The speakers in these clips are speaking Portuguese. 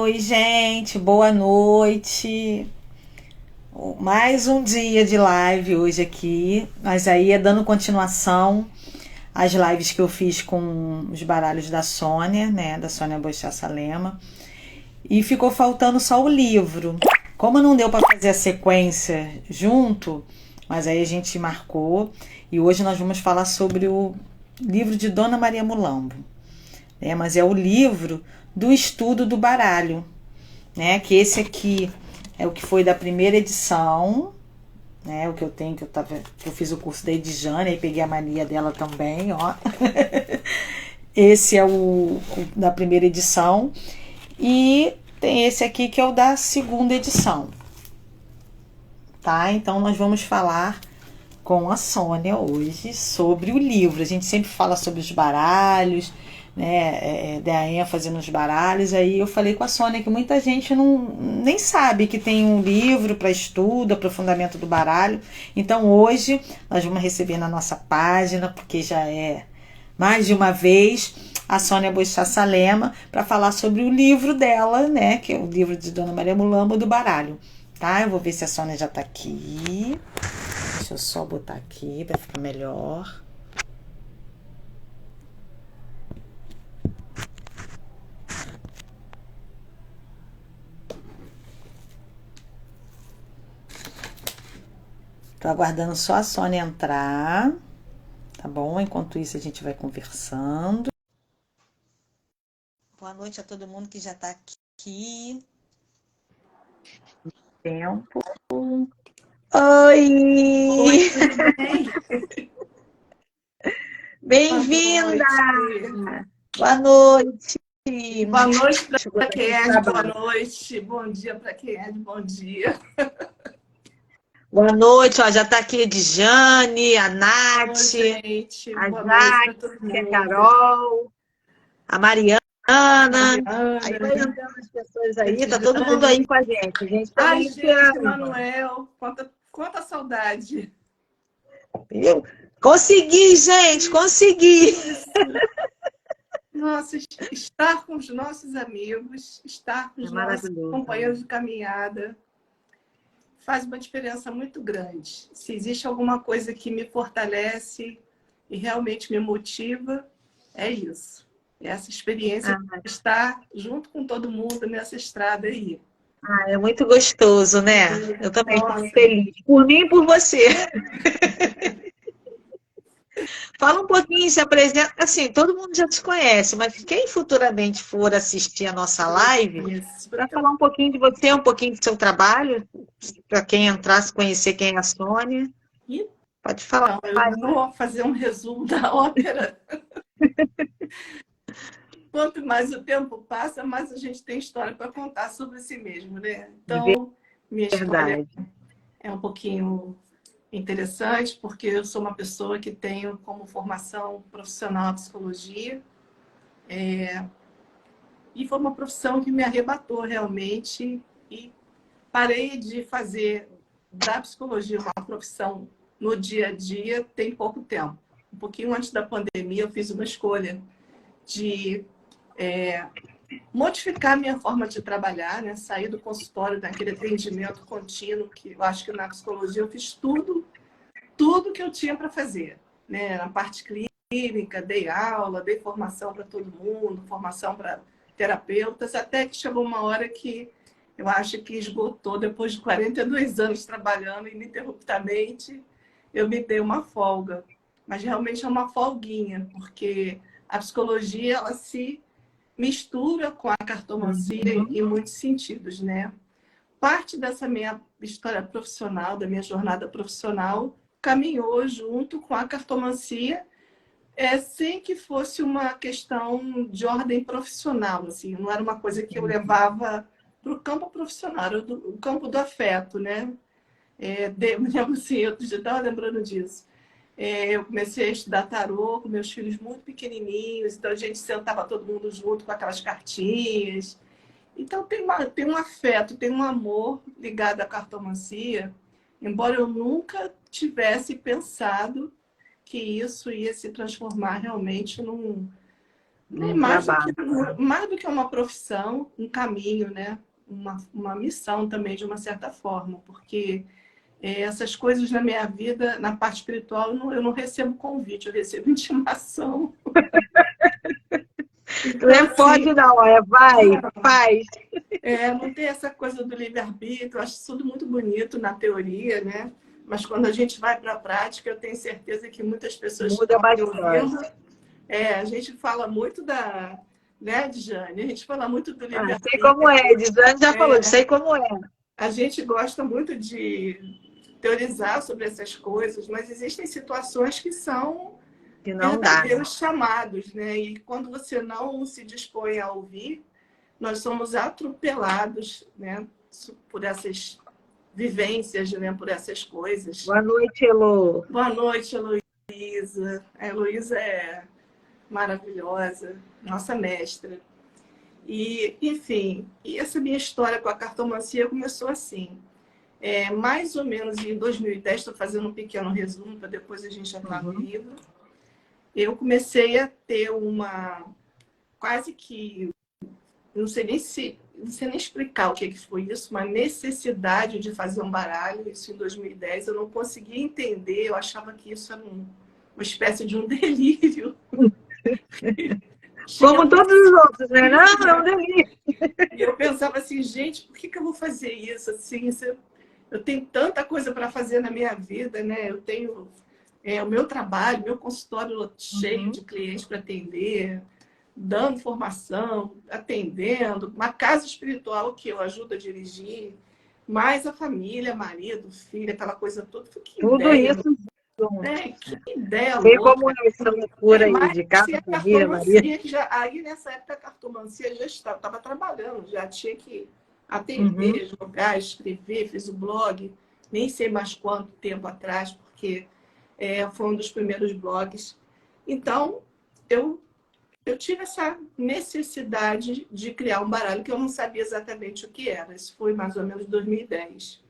Oi, gente, boa noite. Mais um dia de live hoje aqui, mas aí é dando continuação às lives que eu fiz com os baralhos da Sônia, né, da Sônia Bochaça Lema, e ficou faltando só o livro. Como não deu para fazer a sequência junto, mas aí a gente marcou e hoje nós vamos falar sobre o livro de Dona Maria Mulambo, né, mas é o livro do estudo do baralho, né? Que esse aqui é o que foi da primeira edição, né? O que eu tenho, que eu fiz o curso da Edjane e peguei a mania dela também, ó. Esse é o da primeira edição e tem esse aqui que é o da segunda edição, tá? Então nós vamos falar com a Sônia hoje sobre o livro. A gente sempre fala sobre os baralhos, né, dá ênfase nos baralhos. Aí eu falei com a Sônia que muita gente nem sabe que tem um livro para estudo, aprofundamento do baralho. Então hoje nós vamos receber na nossa página, porque já é mais de uma vez, a Sônia Bochaça Lema para falar sobre o livro dela, né, que é o livro de Dona Maria Mulambo do baralho. Tá? Eu vou ver se a Sônia já está aqui. Deixa eu só botar aqui para ficar melhor. Tô aguardando só a Sônia entrar, tá bom? Enquanto isso a gente vai conversando. Boa noite a todo mundo que já tá aqui. Tempo. Oi, Oi! tudo bem? Boa Bem-vinda! noite. Boa noite! Boa noite Deixa eu para botar quem aqui é para de boa baixo. noite. Bom dia para quem é de bom dia. Boa noite, ó, já tá aqui a Edjane, a Oi, Nath, gente. a Boa noite para todo Jaque, a mundo. Carol, a Mariana. Aí vai Mariana, entrando as pessoas aí, tá todo mundo Edilane. aí com a gente. A gente Ai, também te gente, ama. Emanuel, quanta saudade. Viu? Consegui, gente, consegui. Isso. Nossa, estar com os nossos amigos, estar com É os nossos maravilhoso, né? companheiros de caminhada faz uma diferença muito grande. Se existe alguma coisa que me fortalece e realmente me motiva, é isso. É essa experiência Ah, de estar junto com todo mundo nessa estrada aí. é muito gostoso, né? Eu também fico Nossa, feliz. Por mim e por você. Fala um pouquinho, se apresenta. Assim, todo mundo já te conhece, mas quem futuramente for assistir a nossa live, isso. para falar um pouquinho de você, um pouquinho do seu trabalho, para quem entrasse conhecer quem é a Sônia, pode falar Então, eu aí. vou fazer um resumo da ópera. Quanto mais o tempo passa, mais a gente tem história para contar sobre si mesmo, né? Então, minha história Verdade. é um pouquinho interessante, porque eu sou uma pessoa que tenho como formação profissional a psicologia, e foi uma profissão que me arrebatou realmente, e parei de fazer da psicologia uma profissão no dia a dia tem pouco tempo. Um pouquinho antes da pandemia, eu fiz uma escolha de modificar minha forma de trabalhar, né? Sair do consultório, daquele atendimento contínuo, que eu acho que na psicologia eu fiz tudo que eu tinha para fazer, né? Na parte clínica, dei aula, dei formação para todo mundo, formação para terapeutas, até que chegou uma hora que eu acho que esgotou. Depois de 42 anos trabalhando ininterruptamente, eu me dei uma folga. Mas realmente é uma folguinha, porque a psicologia ela se mistura com a cartomancia Uhum. em muitos sentidos, né? Parte dessa minha história profissional, da minha jornada profissional, caminhou junto com a cartomancia, sem que fosse uma questão de ordem profissional, assim, não era uma coisa que eu levava para o campo profissional, era o campo do afeto, né? Me lembro assim, eu estava lembrando disso. Eu comecei a estudar tarô com meus filhos muito pequenininhos, então a gente sentava todo mundo junto com aquelas cartinhas. Então tem um afeto, tem um amor ligado à cartomancia, embora eu nunca tivesse pensado que isso ia se transformar realmente É trabalho. mais do que uma profissão, um caminho, né? Uma missão também, de uma certa forma, porque essas coisas na minha vida, na parte espiritual, eu não recebo convite, eu recebo intimação. Não é Então, assim, pode não, vai, faz. não tem essa coisa do livre-arbítrio, eu acho isso tudo muito bonito na teoria, né? Mas quando a gente vai para a prática, eu tenho certeza que muitas pessoas que Muda estão me bastante. ouvindo, a gente fala muito né, Djane? A gente fala muito do Sei como livre-arbítrio. é, Dizane já falou, sei como é. A gente gosta muito de teorizar sobre essas coisas, mas existem situações que são Que não dá. verdadeiros chamados, né? E quando você não se dispõe a ouvir, nós somos atropelados, né? Por essas vivências, né? Por essas coisas. Boa noite, Elô. Boa noite, Heloísa. A Heloísa é maravilhosa, nossa mestra. E, enfim, e essa minha história com a cartomancia começou assim. Mais ou menos em 2010, estou fazendo um pequeno resumo para depois a gente entrar no livro. Eu comecei a ter quase que, não sei nem explicar o que foi isso, uma necessidade de fazer um baralho, isso em 2010. Eu não conseguia entender, eu achava que isso era uma espécie de um delírio. Como todos os outros, né? Não, é um delírio. E eu pensava assim, gente, por que eu vou fazer isso? Assim, eu tenho tanta coisa para fazer na minha vida, né? Eu tenho o meu trabalho, meu consultório cheio de clientes para atender, dando formação, atendendo, uma casa espiritual que eu ajudo a dirigir, mais a família, marido, filho, aquela coisa toda. Que Tudo ideia, isso. que ideia Sei louca. como é essa loucura aí de casa, família, marido. Aí nessa época a cartomancia já estava trabalhando, já tinha que atender, jogar, escrever, fiz o blog, nem sei mais quanto tempo atrás, porque foi um dos primeiros blogs. Então, eu tive essa necessidade de criar um baralho que eu não sabia exatamente o que era. Isso foi mais ou menos 2010.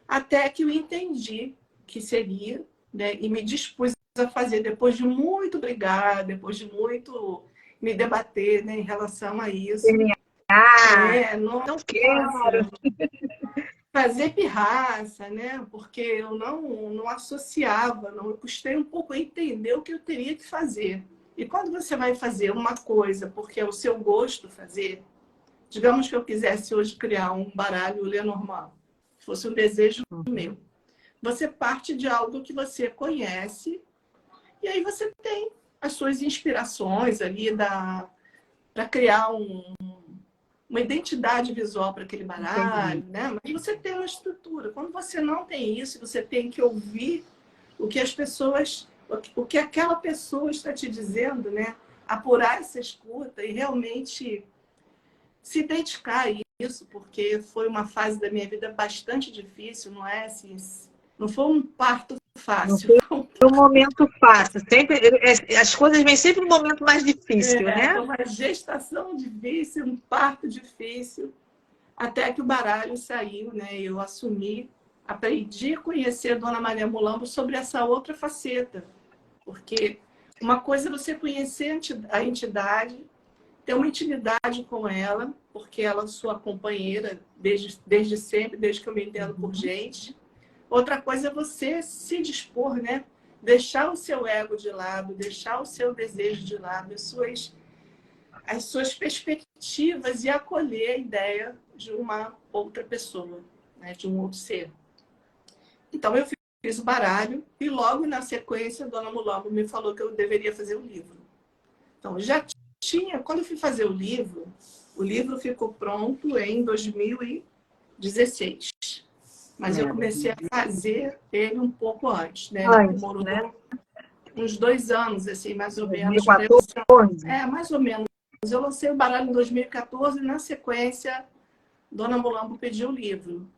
Até que eu entendi que seria, né, e me dispus a fazer, depois de muito brigar, depois de muito me debater, né, em relação a isso. Não quero. Fazer pirraça, né? Porque eu não associava, eu custei um pouco a entender o que eu teria que fazer. E quando você vai fazer uma coisa porque é o seu gosto fazer, digamos que eu quisesse hoje criar um baralho Lenormand, fosse um desejo meu. Você parte de algo que você conhece e aí você tem as suas inspirações ali para criar uma identidade visual para aquele baralho, né? Mas você tem uma estrutura. Quando você não tem isso, você tem que ouvir o que as pessoas, o que aquela pessoa está te dizendo, né? Apurar essa escuta e realmente se dedicar a isso, porque foi uma fase da minha vida bastante difícil, não é assim, não foi um parto fácil. Não foi um momento fácil. Sempre, as coisas vêm sempre no momento mais difícil, né? Foi uma gestação difícil, um parto difícil, até que o baralho saiu, né? Eu assumi, aprendi a conhecer a Dona Maria Mulambo sobre essa outra faceta, porque uma coisa é você conhecer a entidade, ter uma intimidade com ela, porque ela é sua companheira desde sempre, desde que eu me entendo por gente. Outra coisa é você se dispor, né? Deixar o seu ego de lado, deixar o seu desejo de lado, as suas perspectivas e acolher a ideia de uma outra pessoa, né? De um outro ser. Então, eu fiz o baralho e logo na sequência, a Dona Mulambo me falou que eu deveria fazer o livro. Então, já tinha... Quando eu fui fazer o livro ficou pronto em 2016. Mas eu comecei a fazer ele um pouco antes, né? Demorou uns 2 anos, assim, mais ou menos. 2014? Mais ou menos. Eu lancei o baralho em 2014 e, na sequência, Dona Mulambo pediu o livro.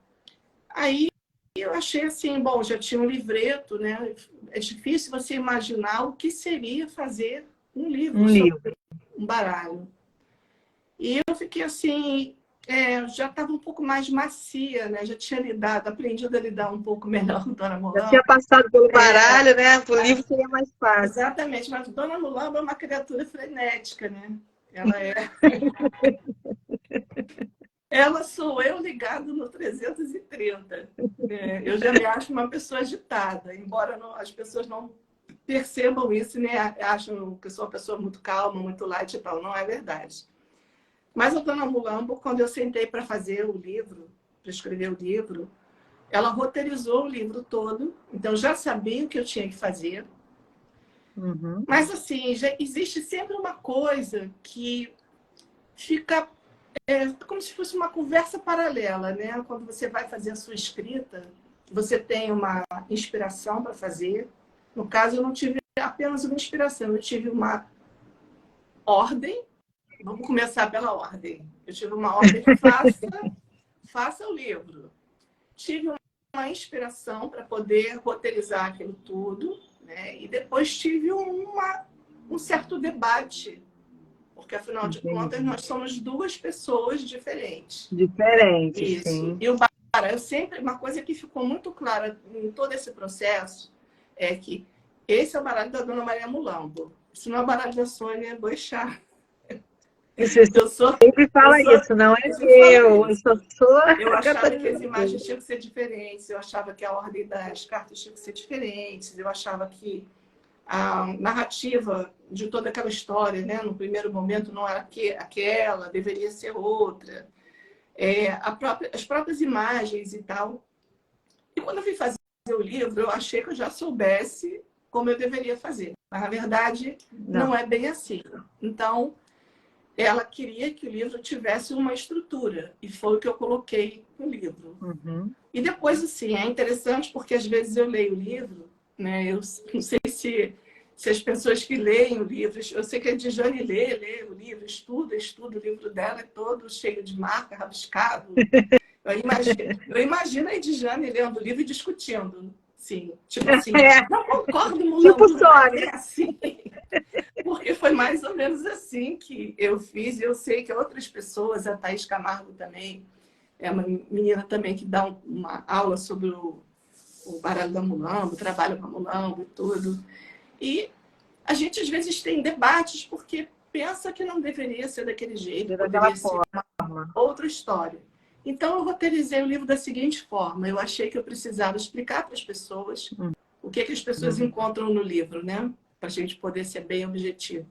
Aí eu achei assim, bom, já tinha um livreto, né? É difícil você imaginar o que seria fazer um livro sobre um baralho. E eu fiquei assim... já estava um pouco mais macia, né? Já tinha aprendido a lidar um pouco melhor com Dona Mulambo. Já tinha passado pelo baralho, né? O livro seria mais fácil. Exatamente, mas Dona Mulambo é uma criatura frenética, né? Ela é. Ela sou eu ligado no 330. Eu já me acho uma pessoa agitada, embora as pessoas não percebam isso, né? Acham que eu sou uma pessoa muito calma, muito light e tal. Não é verdade. Mas a dona Mulambo, quando eu sentei para fazer o livro, para escrever o livro, ela roteirizou o livro todo, então já sabia o que eu tinha que fazer. Uhum. Mas, assim, já existe sempre uma coisa que fica como se fosse uma conversa paralela, né? Quando você vai fazer a sua escrita, você tem uma inspiração para fazer. No caso, eu não tive apenas uma inspiração, eu tive uma ordem. Vamos começar pela ordem. Eu tive uma ordem, faça o livro. Tive uma inspiração para poder roteirizar aquilo tudo, né? E depois tive um certo debate, porque afinal de contas nós somos duas pessoas diferentes. Diferentes, Isso. sim. E uma coisa que ficou muito clara em todo esse processo é que esse é o baralho da Dona Maria Mulambo. Isso não é o baralho da Sônia Boixá. Você sempre fala isso, não é meu. Eu sou sua. Eu achava que as imagens tinham que ser diferentes, eu achava que a ordem das cartas tinha que ser diferentes, eu achava que a narrativa de toda aquela história, né, no primeiro momento não era aquela, deveria ser outra. As próprias imagens e tal. E quando eu fui fazer o livro, eu achei que eu já soubesse como eu deveria fazer. Mas, na verdade, não é bem assim. Então, ela queria que o livro tivesse uma estrutura, e foi o que eu coloquei no livro. Uhum. E depois, assim, é interessante porque às vezes eu leio o livro, né? Eu não sei se as pessoas que leem o livro, eu sei que a Djane lê o livro, estuda o livro dela é todo cheio de marca, rabiscado. Eu imagino a Djane lendo o livro e discutindo. Sim, tipo assim, não concordo, Mulambo, tipo Sônia. É assim. Porque foi mais ou menos assim que eu fiz. Eu sei que outras pessoas, a Thaís Camargo também, é uma menina também que dá uma aula sobre o baralho da Mulambo, trabalho com a Mulambo e tudo. E a gente, às vezes, tem debates porque pensa que não deveria ser daquele jeito, poderia ser uma outra história. Então, eu roteirizei o livro da seguinte forma. Eu achei que eu precisava explicar para as pessoas o que as pessoas encontram no livro, né? Para a gente poder ser bem objetivo.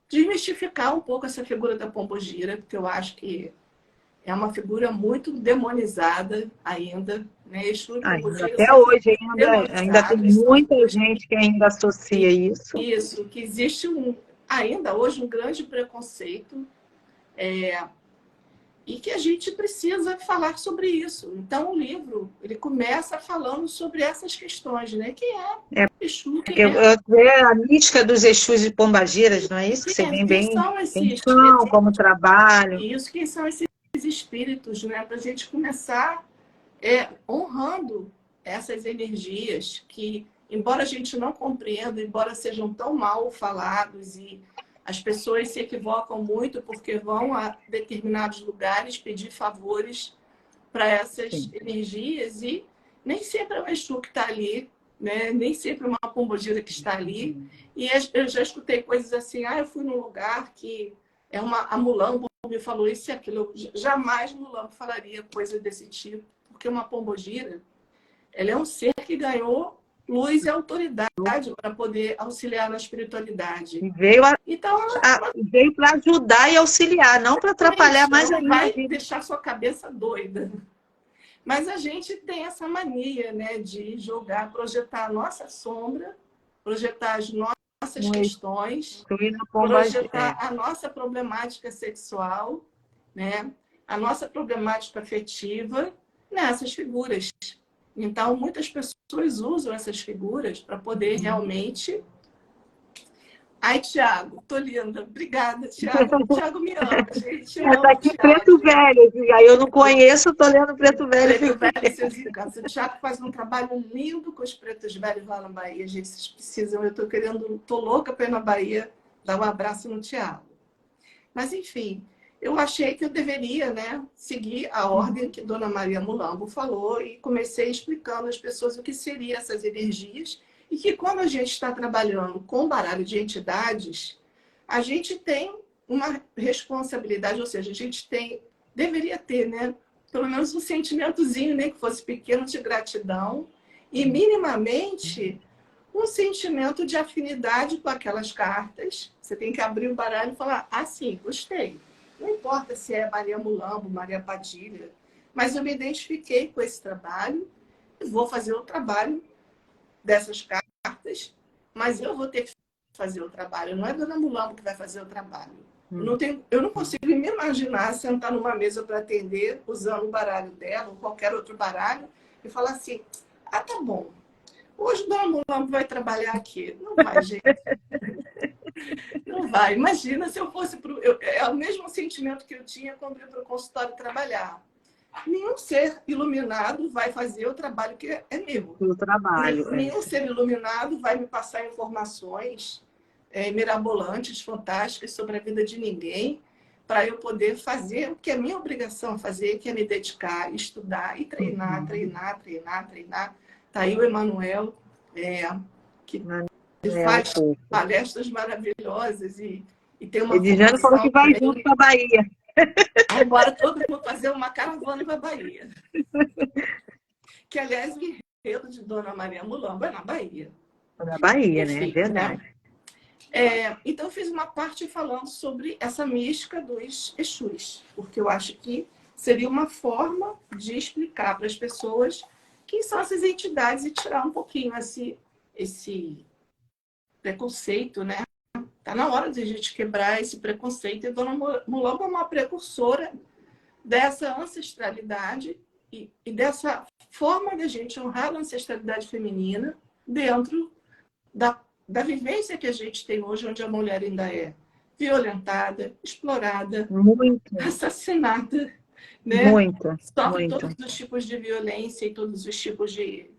Desmistificar um pouco essa figura da pombogira, porque eu acho que é uma figura muito demonizada ainda. Né? Até hoje ainda tem muita gente que ainda associa isso. Isso, que existe ainda hoje um grande preconceito e que a gente precisa falar sobre isso. Então, o livro ele começa falando sobre essas questões, né? Quem é Exu? A mística dos Exus e Pombagiras, não é isso? Que você vem bem quem são, como trabalham. Isso, quem são esses espíritos, né? Para a gente começar honrando essas energias que, embora a gente não compreenda, embora sejam tão mal falados e as pessoas se equivocam muito porque vão a determinados lugares pedir favores para essas energias e nem sempre é o Exu que está ali, né? Nem sempre é uma pombogira que está ali. E eu já escutei coisas assim, eu fui num lugar que a Mulambo me falou isso e aquilo. Jamais Mulambo falaria coisa desse tipo, porque uma pombogira, ela é um ser que ganhou luz e autoridade para poder auxiliar na espiritualidade. Veio para ajudar e auxiliar, não para atrapalhar mais ainda. Não vai deixar sua cabeça doida. Mas a gente tem essa mania, né, de projetar a nossa sombra, projetar as nossas questões, projetar a nossa problemática sexual, né, a nossa problemática afetiva nessas figuras. Então, muitas pessoas usam essas figuras para poder realmente... Ai, Tiago, tô linda. Obrigada, Tiago. Tiago me ama, gente. Essa aqui é Preto Velho. Aí eu não conheço, tô lendo Preto Velho. Preto Velho, seus encantos. O Tiago faz um trabalho lindo com os pretos velhos lá na Bahia. Gente, vocês precisam. Eu tô louca para ir na Bahia dar um abraço no Tiago. Mas, enfim, eu achei que eu deveria, né, seguir a ordem que Dona Maria Mulambo falou e comecei explicando às pessoas o que seriam essas energias e que quando a gente está trabalhando com baralho de entidades, a gente tem uma responsabilidade, ou seja, a gente deveria ter, né, pelo menos um sentimentozinho, né, que fosse pequeno, de gratidão e minimamente um sentimento de afinidade com aquelas cartas. Você tem que abrir o baralho e falar, ah, sim, gostei. Não importa se é Maria Mulambo, Maria Padilha, mas eu me identifiquei com esse trabalho e vou fazer o trabalho dessas cartas, mas eu vou ter que fazer o trabalho. Não é Dona Mulambo que vai fazer o trabalho. Eu não consigo me imaginar sentar numa mesa para atender usando o baralho dela ou qualquer outro baralho e falar assim, ah, tá bom, hoje Dona Mulambo vai trabalhar aqui. Não vai, gente. Não vai. Imagina se eu fosse para é o mesmo sentimento que eu tinha quando eu ia para o consultório trabalhar. Nenhum ser iluminado vai fazer o trabalho que é meu. O trabalho. Nenhum ser iluminado vai me passar informações mirabolantes, fantásticas sobre a vida de ninguém, para eu poder fazer o que é minha obrigação fazer, que é me dedicar, estudar e treinar, treinar, treinar, treinar. Está aí o Emanuel, que faz palestras maravilhosas e tem uma Edjane falou que vai junto para a Bahia. Agora todo mundo fazer uma caravana para a Bahia. Que, aliás, o enredo de Dona Maria Mulambo é na Bahia. Na Bahia, enfim, né? É verdade. Né? Então, eu fiz uma parte falando sobre essa mística dos Exus, porque eu acho que seria uma forma de explicar para as pessoas quem são essas entidades e tirar um pouquinho esse preconceito, né? Tá na hora de a gente quebrar esse preconceito. E Dona Mulambo é uma precursora dessa ancestralidade e dessa forma de a gente honrar a ancestralidade feminina dentro da vivência que a gente tem hoje, onde a mulher ainda é violentada, explorada, assassinada, né? Sofre todos os tipos de violência e todos os tipos de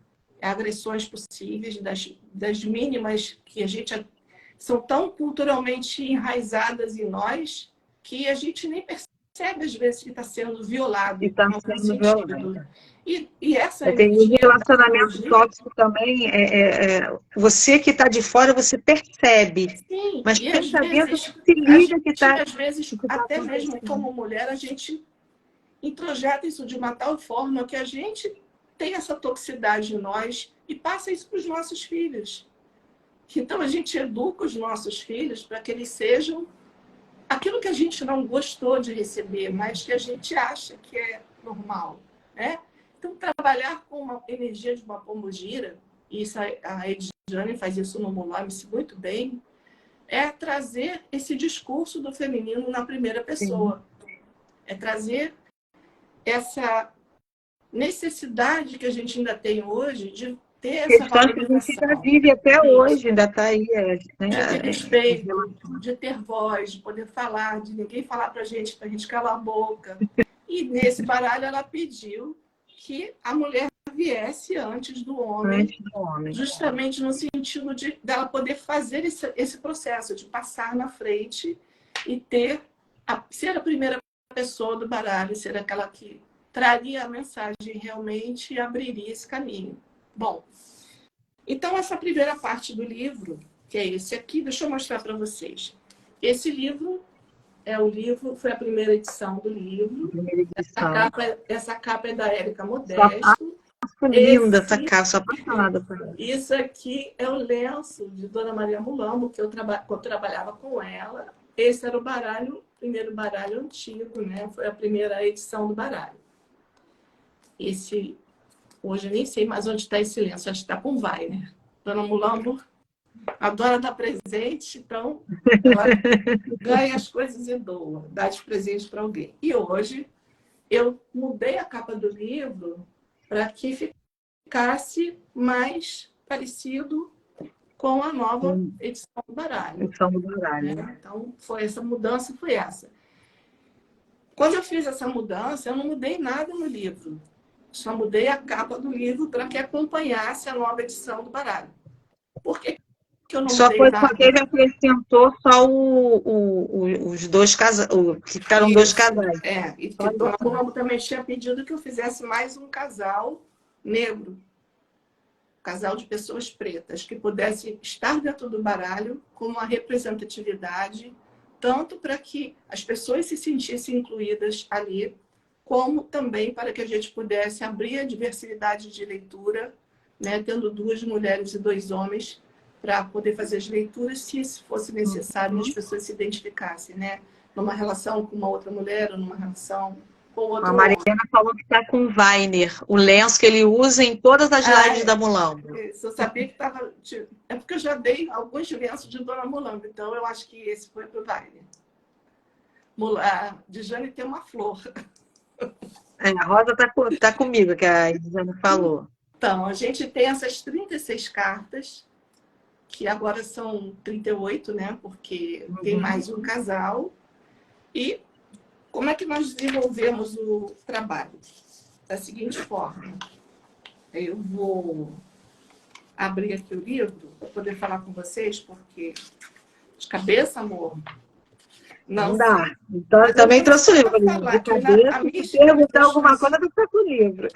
agressões possíveis, das mínimas que a gente são tão culturalmente enraizadas em nós que a gente nem percebe às vezes que está sendo violado. E está sendo violado. E essa tem um relacionamento tóxico também. Você que está de fora, você percebe. Sim, mas e quem está dentro se liga gente, que está. Às vezes, até mesmo como mulher, a gente introjeta isso de uma tal forma que a gente tem essa toxicidade em nós e passa isso para os nossos filhos. Então, a gente educa os nossos filhos para que eles sejam aquilo que a gente não gostou de receber, mas que a gente acha que é normal, né? Então, trabalhar com uma energia de uma pombogira, e isso a Edjane faz isso no Molame muito bem, é trazer esse discurso do feminino na primeira pessoa. Sim. É trazer essa necessidade que a gente ainda tem hoje de ter essa valorização. Que a gente ainda vive até hoje, ainda está aí. Né? De ter respeito, de ter voz, de poder falar, de ninguém falar para a gente calar a boca. E nesse baralho ela pediu que a mulher viesse antes do homem, justamente no sentido dela poder fazer esse processo, de passar na frente e ser a primeira pessoa do baralho, ser aquela que traria a mensagem realmente e abriria esse caminho. Bom, então essa primeira parte do livro, que é esse aqui, deixa eu mostrar para vocês. Esse livro foi a primeira edição do livro. Essa capa é da Érica Modesto. Linda essa capa, sou apaixonada por ela. Isso aqui é o lenço de Dona Maria Mulambo, que eu trabalhava com ela. Esse era o primeiro baralho antigo, né? Foi a primeira edição do baralho. Hoje eu nem sei mais onde está esse lenço, acho que está com vai, né? Dona Mulambo adora dar presente, então ela ganha as coisas e doa, dá de presente para alguém. E hoje eu mudei a capa do livro para que ficasse mais parecido com a nova edição do baralho. Então, essa mudança foi essa. Quando eu fiz essa mudança, eu não mudei nada no livro. Só mudei a capa do livro para que acompanhasse a nova edição do baralho. Por que eu não mudei nada? Porque ele acrescentou só os dois casais, que ficaram dois casais. E que Dona Mulambo também tinha pedido que eu fizesse mais um casal negro. Casal de pessoas pretas, que pudesse estar dentro do baralho com uma representatividade tanto para que as pessoas se sentissem incluídas ali, como também para que a gente pudesse abrir a diversidade de leitura, né, tendo 2 mulheres e 2 homens, para poder fazer as leituras, se fosse necessário, as pessoas se identificassem, né, numa relação com uma outra mulher ou numa relação com outro A homem. Mariana falou que está com o Weiner, o lenço que ele usa em todas as lives da Mulambo. Eu sabia que estava... É porque eu já dei alguns lenços de Dona Mulambo, então eu acho que esse foi para o Weiner. A Dijane tem uma flor. A Rosa tá comigo, que a Dijane falou. Então, a gente tem essas 36 cartas, que agora são 38, né? Porque tem mais um casal. E como é que nós desenvolvemos o trabalho? Da seguinte forma. Eu vou abrir aqui o livro para poder falar com vocês, porque de cabeça, amor. Não dá. Então, eu também trouxe o livro. De cabeça, se perguntar alguma coisa, eu estou com o livro.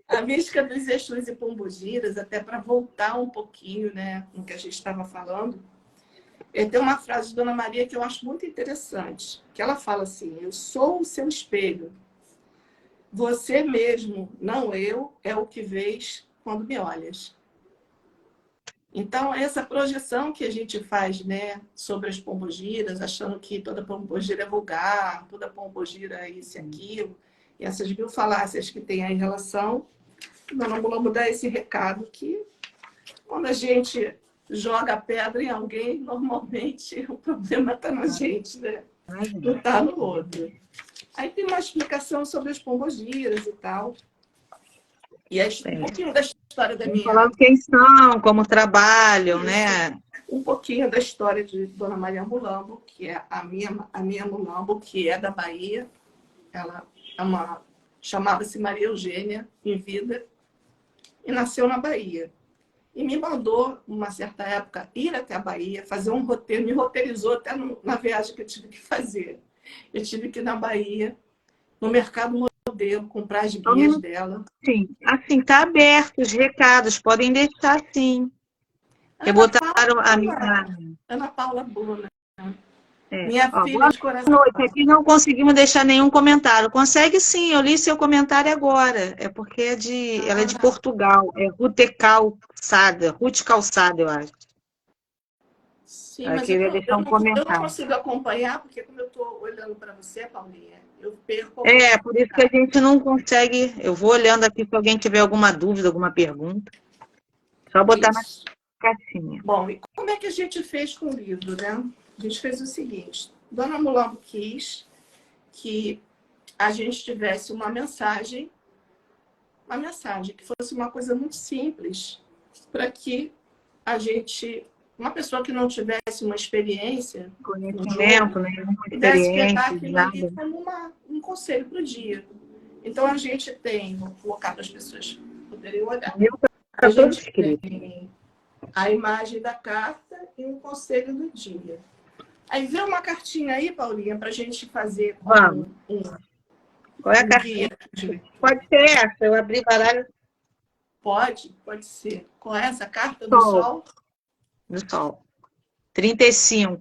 A mística dos Exus e Pombogiras, até para voltar um pouquinho, né, no que a gente estava falando, tem uma frase de Dona Maria que eu acho muito interessante, que ela fala assim: eu sou o seu espelho. Você mesmo, não eu, é o que vês quando me olhas. Então, essa projeção que a gente faz, né, sobre as pombogiras, achando que toda pombogira é vulgar, toda pombogira é isso e aquilo, e essas mil falácias que tem aí em relação, nós não vamos dar esse recado que quando a gente joga a pedra em alguém, normalmente o problema está na gente, né? Não está no outro. Aí tem uma explicação sobre as pombogiras e tal. E aí, um pouquinho da história da minha... Falando quem são, como trabalham, né? Um pouquinho da história de Dona Maria Mulambo, que é a minha Mulambo, que é da Bahia. Ela chamava-se Maria Eugênia, em vida, e nasceu na Bahia. E me mandou, numa certa época, ir até a Bahia, fazer um roteiro, me roteirizou até na viagem que eu tive que fazer. Eu tive que ir na Bahia, no mercado modelo, comprar as guias dela. Sim, assim, tá aberto os recados, podem deixar sim. Eu botaram a minha... Ana Paula Buna. É. Minha filha de coração. Boa noite. Aqui não conseguimos deixar nenhum comentário. Consegue sim, eu li seu comentário agora. É porque ela é de Portugal. É Ruth Calçada, eu acho. Sim, mas eu não consigo acompanhar, porque como eu estou olhando para você, Paulinha, eu perco... Por isso que a gente não consegue... Eu vou olhando aqui se alguém tiver alguma dúvida, alguma pergunta. Só botar na caixinha. Bom, e como é que a gente fez com o livro, né? A gente fez o seguinte: Dona Mulambo quis que a gente tivesse uma mensagem que fosse uma coisa muito simples, para que a gente, uma pessoa que não tivesse uma experiência, conhecimento, pudesse pegar aquilo ali como um conselho para o dia. Então a gente tem, vou colocar para as pessoas poderem olhar. A gente tem a imagem da carta e um conselho do dia. Aí vê uma cartinha aí, Paulinha, para a gente fazer Qual é a cartinha? Pode ser essa, eu abri baralho. Pode ser. Qual é essa carta do Sol? Do Sol. 35.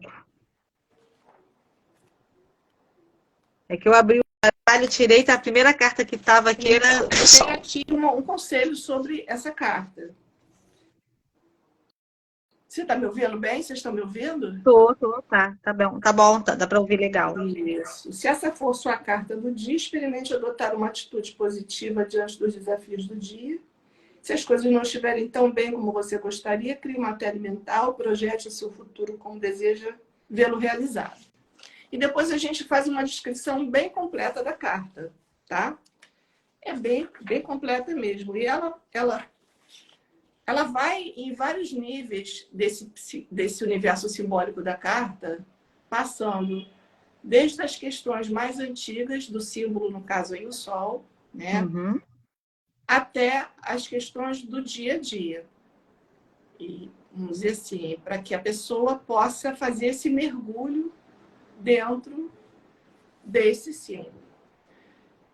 É que eu abri o baralho, tirei, a primeira carta que estava aqui era do Sol. Tem aqui um conselho sobre essa carta. Você está me ouvindo bem? Vocês estão me ouvindo? Tô, tá bom, dá para ouvir legal. Isso. Se essa for sua carta do dia, experimente adotar uma atitude positiva diante dos desafios do dia. Se as coisas não estiverem tão bem como você gostaria, crie uma tela mental, projete o seu futuro como deseja vê-lo realizado. E depois a gente faz uma descrição bem completa da carta, tá? É bem completa mesmo. E ela vai em vários níveis desse universo simbólico da carta, passando desde as questões mais antigas do símbolo, no caso aí o Sol, né? Uhum. Até as questões do dia a dia. E, vamos dizer assim, para que a pessoa possa fazer esse mergulho dentro desse símbolo.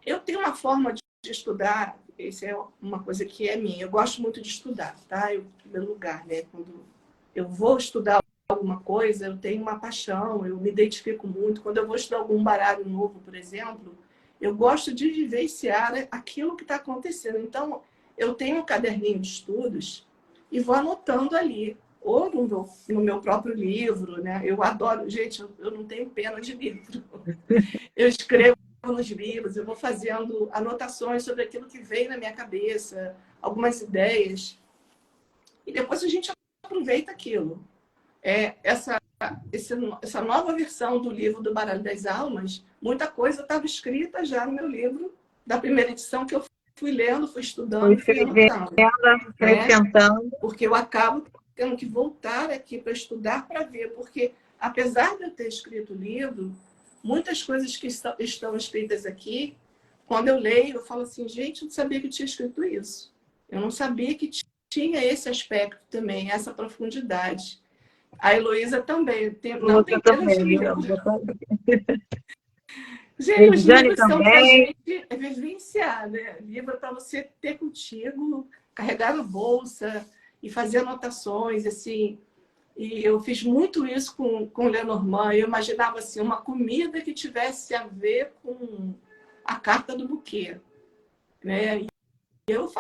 Eu tenho uma forma de estudar, isso é uma coisa que é minha. Eu gosto muito de estudar, tá? Em primeiro lugar, né? Quando eu vou estudar algo alguma coisa, eu tenho uma paixão, eu me identifico muito. Quando eu vou estudar algum baralho novo, por exemplo, eu gosto de vivenciar aquilo que está acontecendo. Então, eu tenho um caderninho de estudos e vou anotando ali, ou no meu próprio livro, né? Eu adoro, gente, eu não tenho pena de livro. Eu escrevo nos livros, eu vou fazendo anotações sobre aquilo que vem na minha cabeça, algumas ideias, e depois a gente aproveita aquilo. Essa nova versão do livro do Baralho das Almas, muita coisa estava escrita já no meu livro, da primeira edição, que eu fui lendo, fui estudando Foi e fui anotando. acrescentando. Porque eu acabo tendo que voltar aqui para estudar, para ver, porque apesar de eu ter escrito o livro, muitas coisas que estão escritas aqui, quando eu leio, eu falo assim, gente, eu não sabia que eu tinha escrito isso. Eu não sabia que tinha esse aspecto também, essa profundidade. A Heloísa também, não tem pena de livro. Gente, os livros são para a gente vivenciar, né? Livro é para você ter contigo, carregar na bolsa e fazer anotações, assim. E eu fiz muito isso com Lenormand. Eu imaginava assim, uma comida que tivesse a ver com a carta do buquê, né? E eu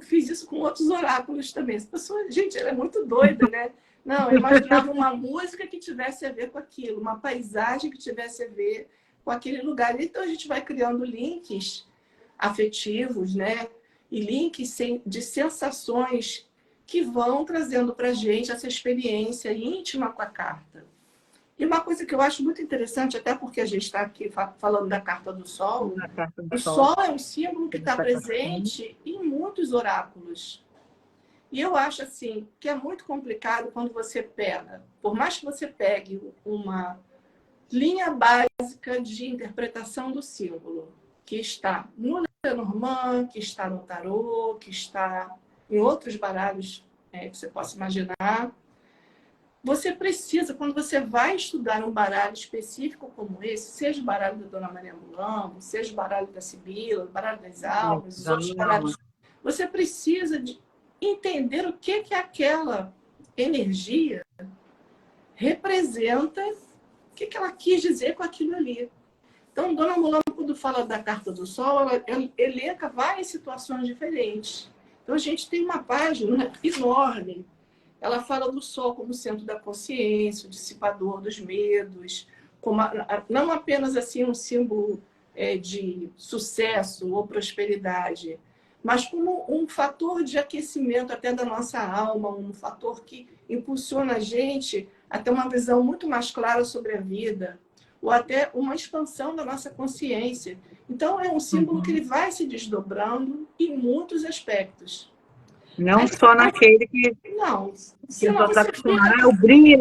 fiz isso com outros oráculos também. Essa pessoa, gente, ela é muito doida, né? Não, eu imaginava uma música que tivesse a ver com aquilo, uma paisagem que tivesse a ver com aquele lugar. Então a gente vai criando links afetivos, né? E links de sensações que vão trazendo para a gente essa experiência íntima com a carta. E uma coisa que eu acho muito interessante, até porque a gente está aqui falando da carta do Sol, o Sol é um símbolo que está presente em muitos oráculos. E eu acho assim que é muito complicado quando você pega, por mais que você pegue uma linha básica de interpretação do símbolo, que está no Lenormand, que está no tarô, que está em outros baralhos que você possa imaginar. Você precisa, quando você vai estudar um baralho específico como esse, seja o baralho da Dona Maria Mulambo, seja o baralho da Sibila, o baralho das almas, os outros baralhos, você precisa de entender o que aquela energia representa, o que ela quis dizer com aquilo ali. Então, Dona Mulambo, quando fala da carta do Sol, ela elenca várias situações diferentes. Então, a gente tem uma página enorme. Ela fala do Sol como centro da consciência, o dissipador dos medos, como não apenas assim um símbolo de sucesso ou prosperidade, mas como um fator de aquecimento até da nossa alma, um fator que impulsiona a gente a ter uma visão muito mais clara sobre a vida, ou até uma expansão da nossa consciência. Então, é um símbolo que ele vai se desdobrando em muitos aspectos. Não só naquele que não, você está acostumado, o brilho.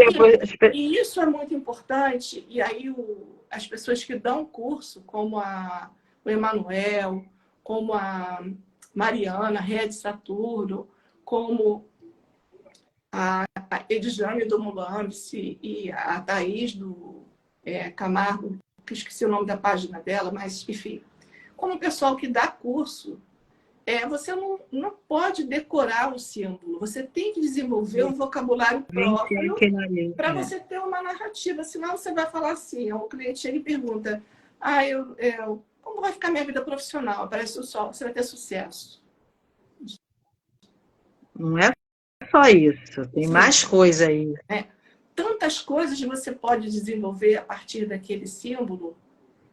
E isso é muito importante. E aí as pessoas que dão curso, como o Emanuel, como a Mariana, Ré de Saturno, como a Edjane do Mulambice e a Thaís do Camargo, que esqueci o nome da página dela, mas enfim. Como o pessoal que dá curso, você não pode decorar o símbolo, você tem que desenvolver um vocabulário próprio para você ter uma narrativa, senão você vai falar assim, o cliente chega e pergunta, como vai ficar minha vida profissional? Aparece o Sol, você vai ter sucesso. Não é só isso, tem mais coisa aí. Tantas coisas você pode desenvolver a partir daquele símbolo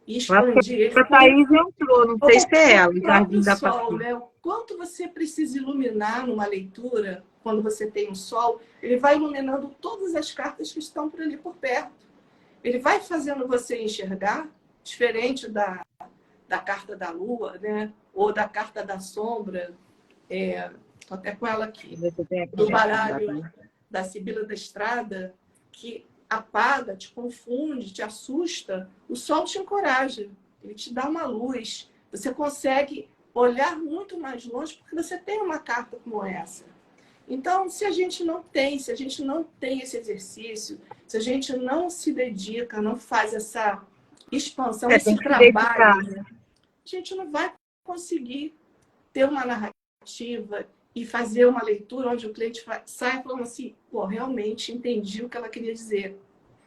e expandir ele. A Thaís entrou, não sei se é ela, o Jardim da Sol, né? O quanto você precisa iluminar numa leitura, quando você tem um Sol, ele vai iluminando todas as cartas que estão por ali por perto. Ele vai fazendo você enxergar, diferente da carta da Lua, né? Ou da carta da Sombra. Estou até com ela aqui. Do baralho da Sibila da Estrada, que apaga, te confunde, te assusta. O Sol te encoraja, ele te dá uma luz. Você consegue olhar muito mais longe porque você tem uma carta como essa. Então, se a gente não tem esse exercício, se a gente não se dedica, não faz essa expansão, esse trabalho, a gente não vai conseguir ter uma narrativa e fazer uma leitura onde o cliente sai falando assim, pô, realmente entendi o que ela queria dizer.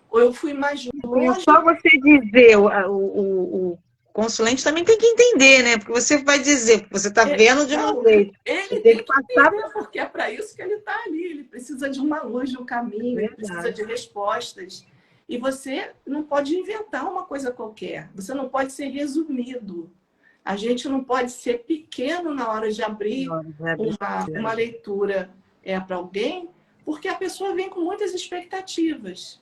Ou eu fui mais É longe. só você dizer, o consulente também tem que entender, né? Porque você vai dizer, porque você está vendo de uma Não, vez. Você ele tem tem que que passar entender, porque é para isso que ele está ali. Ele precisa de uma luz, de um caminho, ele precisa verdade. de respostas. E você não pode inventar uma coisa qualquer. Você não pode ser resumido. A gente não pode ser pequeno na hora de abrir uma leitura para alguém, porque a pessoa vem com muitas expectativas.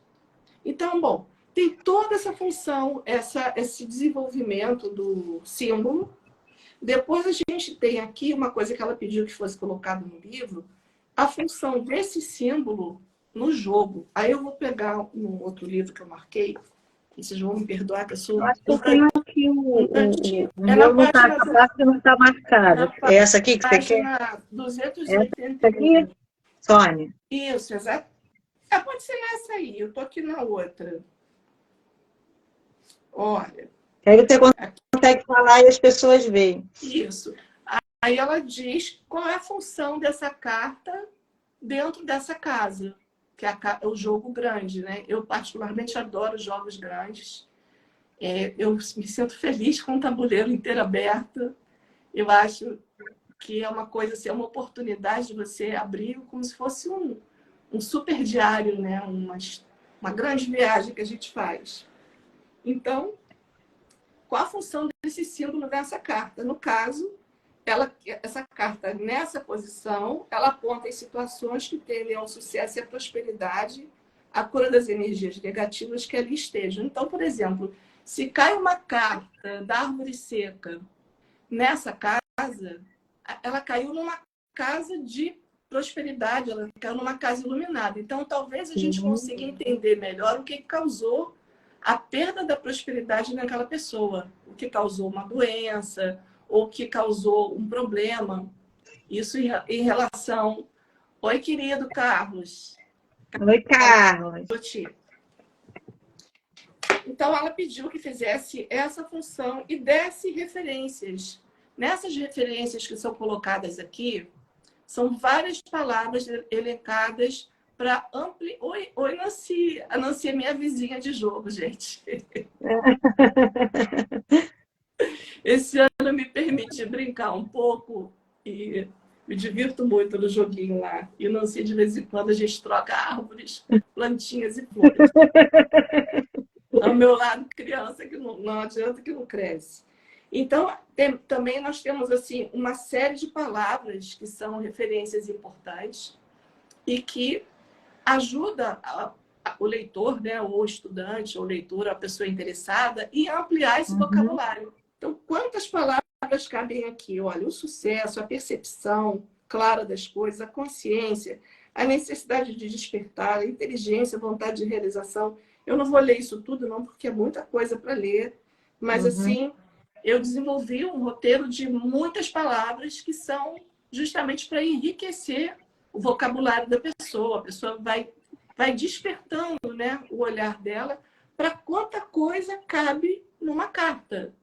Então, bom, tem toda essa função, esse desenvolvimento do símbolo. Depois a gente tem aqui uma coisa que ela pediu que fosse colocado no livro, a função desse símbolo no jogo. Aí eu vou pegar um outro livro que eu marquei, vocês vão me perdoar que eu sou Eu acho que eu tenho aqui um tantinho. o É na meu não está, página, essa parte não está marcada. É essa aqui que você quer? página Essa 281. aqui, Sônia? Isso, exato. Pode ser essa aí, eu estou aqui na outra. Olha. Aí você consegue falar e as pessoas veem. Isso. Aí ela diz qual é a função dessa carta dentro dessa casa, que é o jogo grande, né? Eu particularmente adoro jogos grandes. Eu me sinto feliz com o tabuleiro inteiro aberto. Eu acho que é uma coisa, assim, é uma oportunidade de você abrir como se fosse um super diário, né? Uma grande viagem que a gente faz. Então, qual a função desse símbolo nessa carta? No caso, essa carta, nessa posição, ela aponta em situações que tendem ao sucesso e à prosperidade, a cura das energias negativas que ali estejam. Então, por exemplo, se cai uma carta da árvore seca nessa casa, ela caiu numa casa de prosperidade, ela caiu numa casa iluminada. Então, talvez a gente consiga entender melhor o que causou a perda da prosperidade naquela pessoa, o que causou uma doença, ou que causou um problema. Isso em relação... Oi, querido Carlos. Oi, Carlos. Então, ela pediu que fizesse essa função e desse referências. Nessas referências que são colocadas aqui, são várias palavras elencadas para ampliar... Oi, Nancy. A Nancy é minha vizinha de jogo, gente. Esse ano me permite brincar um pouco e me divirto muito no joguinho lá. E não sei, de vez em quando a gente troca árvores, plantinhas e flores. Ao meu lado, criança, que não adianta que não cresce. Então, também nós temos assim uma série de palavras que são referências importantes e que ajuda o leitor, né, ou o estudante, ou o leitor, a pessoa interessada, e ampliar esse vocabulário. Então, quantas palavras cabem aqui? Olha, o sucesso, a percepção clara das coisas, a consciência, a necessidade de despertar, a inteligência, a vontade de realização. Eu não vou ler isso tudo, não, porque é muita coisa para ler, mas, assim, eu desenvolvi um roteiro de muitas palavras que são justamente para enriquecer o vocabulário da pessoa. A pessoa vai despertando, né, o olhar dela para quanta coisa cabe numa carta.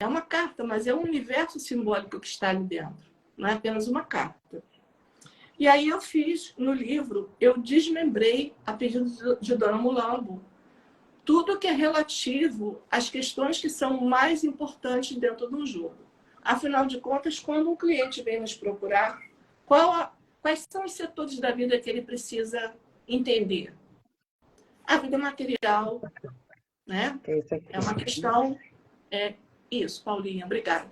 É uma carta, mas é um universo simbólico que está ali dentro. Não é apenas uma carta. E aí eu fiz, no livro, eu desmembrei, a pedido de Dona Mulambo, tudo que é relativo às questões que são mais importantes dentro de um jogo. Afinal de contas, quando um cliente vem nos procurar, quais são os setores da vida que ele precisa entender? A vida material, né? É uma questão... Isso, Paulinha, obrigada.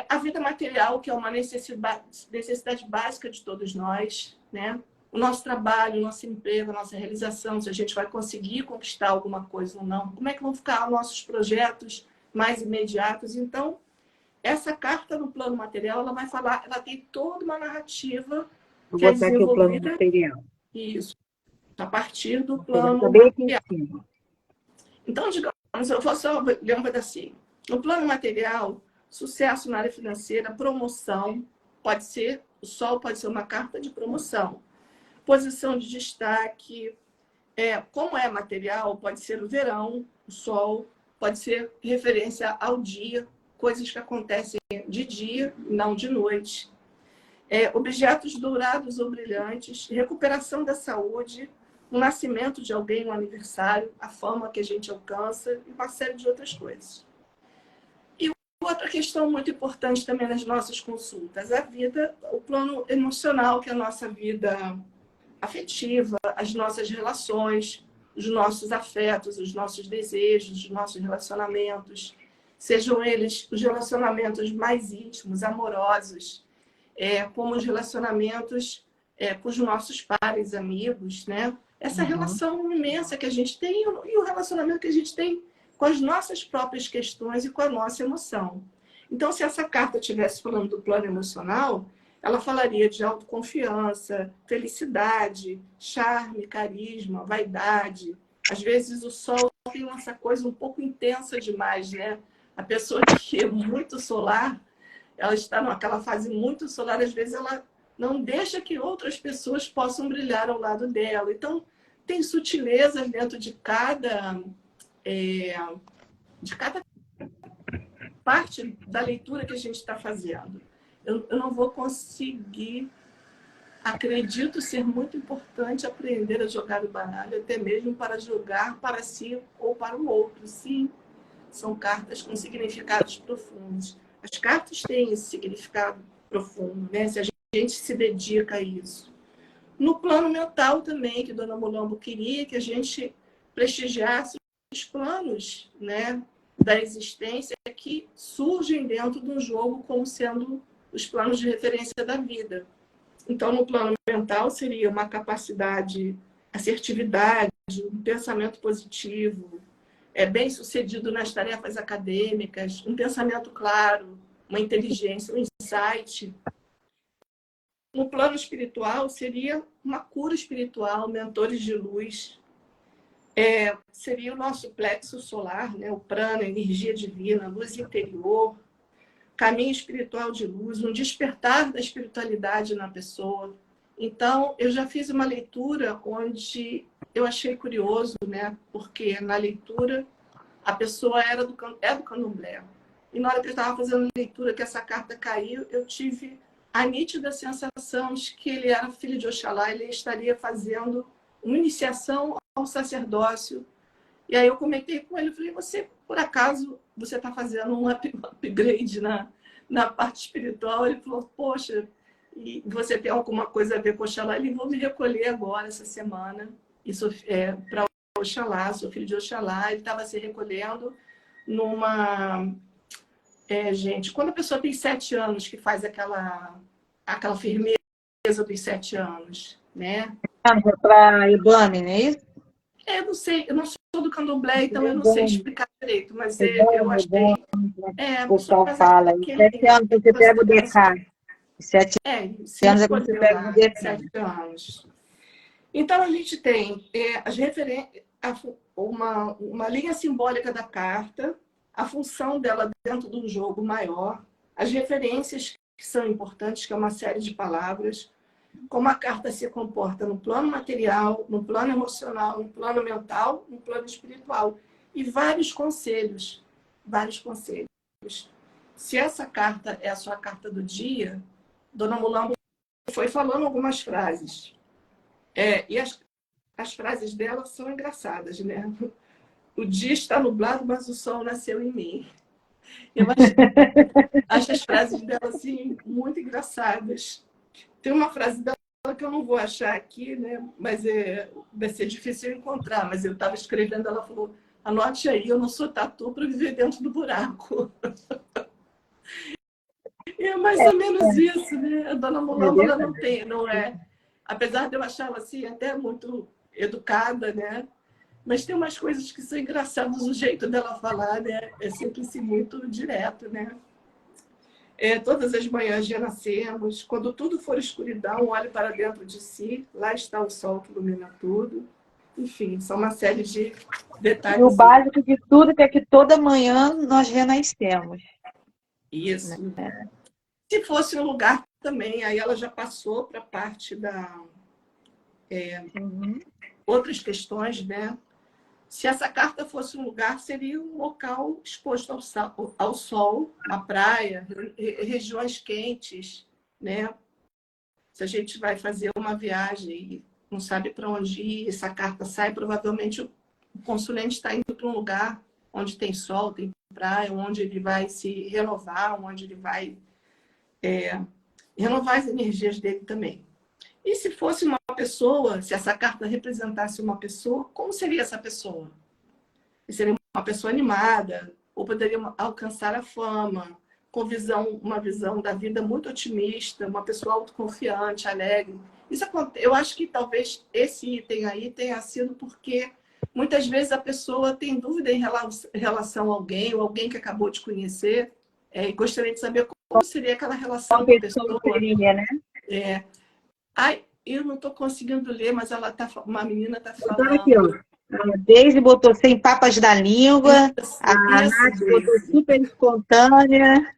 A vida material, que é uma necessidade básica de todos nós, né? O nosso trabalho, o nosso emprego, a nossa realização, se a gente vai conseguir conquistar alguma coisa ou não, como é que vão ficar nossos projetos mais imediatos. Então, essa carta no plano material, ela vai falar, ela tem toda uma narrativa Vou que é botar aqui o plano desenvolvida, material. isso, a partir do Já plano acabei aqui em material. cima. Então, digamos, eu vou só ler um pedacinho. No plano material, sucesso na área financeira, promoção, pode ser, o sol pode ser uma carta de promoção. Posição de destaque, como é material, pode ser o verão, o sol, pode ser referência ao dia, coisas que acontecem de dia, não de noite. Objetos dourados ou brilhantes, recuperação da saúde, o nascimento de alguém, um aniversário, a fama que a gente alcança e uma série de outras coisas. E outra questão muito importante também nas nossas consultas, a vida, o plano emocional, que é a nossa vida afetiva, as nossas relações, os nossos afetos, os nossos desejos, os nossos relacionamentos, sejam eles os relacionamentos mais íntimos, amorosos, como os relacionamentos com os nossos pares, amigos, né? Essa relação imensa que a gente tem e o relacionamento que a gente tem com as nossas próprias questões e com a nossa emoção. Então, se essa carta estivesse falando do plano emocional, ela falaria de autoconfiança, felicidade, charme, carisma, vaidade. Às vezes o sol tem essa coisa um pouco intensa demais, né? A pessoa que é muito solar, ela está naquela fase muito solar, às vezes ela não deixa que outras pessoas possam brilhar ao lado dela. Então, tem sutilezas dentro de cada parte da leitura que a gente está fazendo. Eu não vou conseguir, acredito ser muito importante aprender a jogar o baralho, até mesmo para jogar para si ou para o outro. Sim, são cartas com significados profundos. As cartas têm esse significado profundo, né? Se a gente se dedica a isso. No plano mental também, que Dona Mulambo queria que a gente prestigiasse os planos, né, da existência que surgem dentro de um jogo como sendo os planos de referência da vida. Então, no plano mental, seria uma capacidade, assertividade, um pensamento positivo, bem-sucedido nas tarefas acadêmicas, um pensamento claro, uma inteligência, um insight. No plano espiritual, seria uma cura espiritual, mentores de luz. Seria o nosso plexo solar, né? O prana, energia divina, luz interior, caminho espiritual de luz, um despertar da espiritualidade na pessoa. Então, eu já fiz uma leitura onde eu achei curioso, né? Porque na leitura a pessoa é do candomblé. E na hora que eu estava fazendo a leitura, que essa carta caiu, eu tive a nítida sensação de que ele era filho de Oxalá, ele estaria fazendo uma iniciação ao sacerdócio. E aí eu comentei com ele, falei, você, por acaso, você está fazendo um upgrade na parte espiritual? Ele falou, poxa, e você tem alguma coisa a ver com Oxalá? Ele, vou me recolher agora, essa semana. Isso para Oxalá, sou filho de Oxalá. Ele estava se recolhendo numa... gente, quando a pessoa tem 7 anos, que faz aquela firmeza dos 7 anos, né? Para Ibane, não é isso? Eu não sei, eu não sou do candomblé, então eu não sei explicar direito, mas eu achei... O pessoal fala, em 7 anos você pega o DK. 7 anos é quando você pega o DK. 7 anos. Então, a gente tem uma linha simbólica da carta, a função dela dentro de um jogo maior, as referências que são importantes, que é uma série de palavras, como a carta se comporta no plano material, no plano emocional, no plano mental, no plano espiritual. E vários conselhos. Se essa carta é a sua carta do dia, Dona Mulambo foi falando algumas frases. E as frases dela são engraçadas, né? O dia está nublado, mas o sol nasceu em mim. Eu acho as frases dela assim, muito engraçadas. Tem uma frase dela que eu não vou achar aqui, né? Mas vai ser difícil encontrar. Mas eu estava escrevendo, ela falou, anote aí, eu não sou tatu para viver dentro do buraco. E é mais ou menos isso, né? A Dona Mulambo, ela não é... Apesar de eu achá-la assim, até muito educada, né? Mas tem umas coisas que são engraçadas, o jeito dela falar, né? É sempre assim, muito direto, né? Todas as manhãs já nascemos, quando tudo for escuridão, olhe para dentro de si, lá está o sol que ilumina tudo. Enfim, são uma série de detalhes. E o básico de tudo é que toda manhã nós renascemos. Isso. Né? Se fosse um lugar também, aí ela já passou para a parte da... outras questões, né? Se essa carta fosse um lugar, seria um local exposto ao sol, uma praia, regiões quentes, né? Se a gente vai fazer uma viagem e não sabe para onde ir, essa carta sai, provavelmente o consulente está indo para um lugar onde tem sol, tem praia, onde ele vai se renovar, onde ele vai renovar as energias dele também. E se fosse uma pessoa, se essa carta representasse uma pessoa, como seria essa pessoa? Seria uma pessoa animada, ou poderia alcançar a fama, com uma visão da vida muito otimista, uma pessoa autoconfiante, alegre. Eu acho que talvez esse item aí tenha sido porque muitas vezes a pessoa tem dúvida em relação a alguém, ou alguém que acabou de conhecer, e gostaria de saber como seria aquela relação com a pessoa. Seria, né? Ai, eu não estou conseguindo ler, mas uma menina está Então, falando. aqui, ó. A Deise botou sem papas da língua, a Nath botou super espontânea.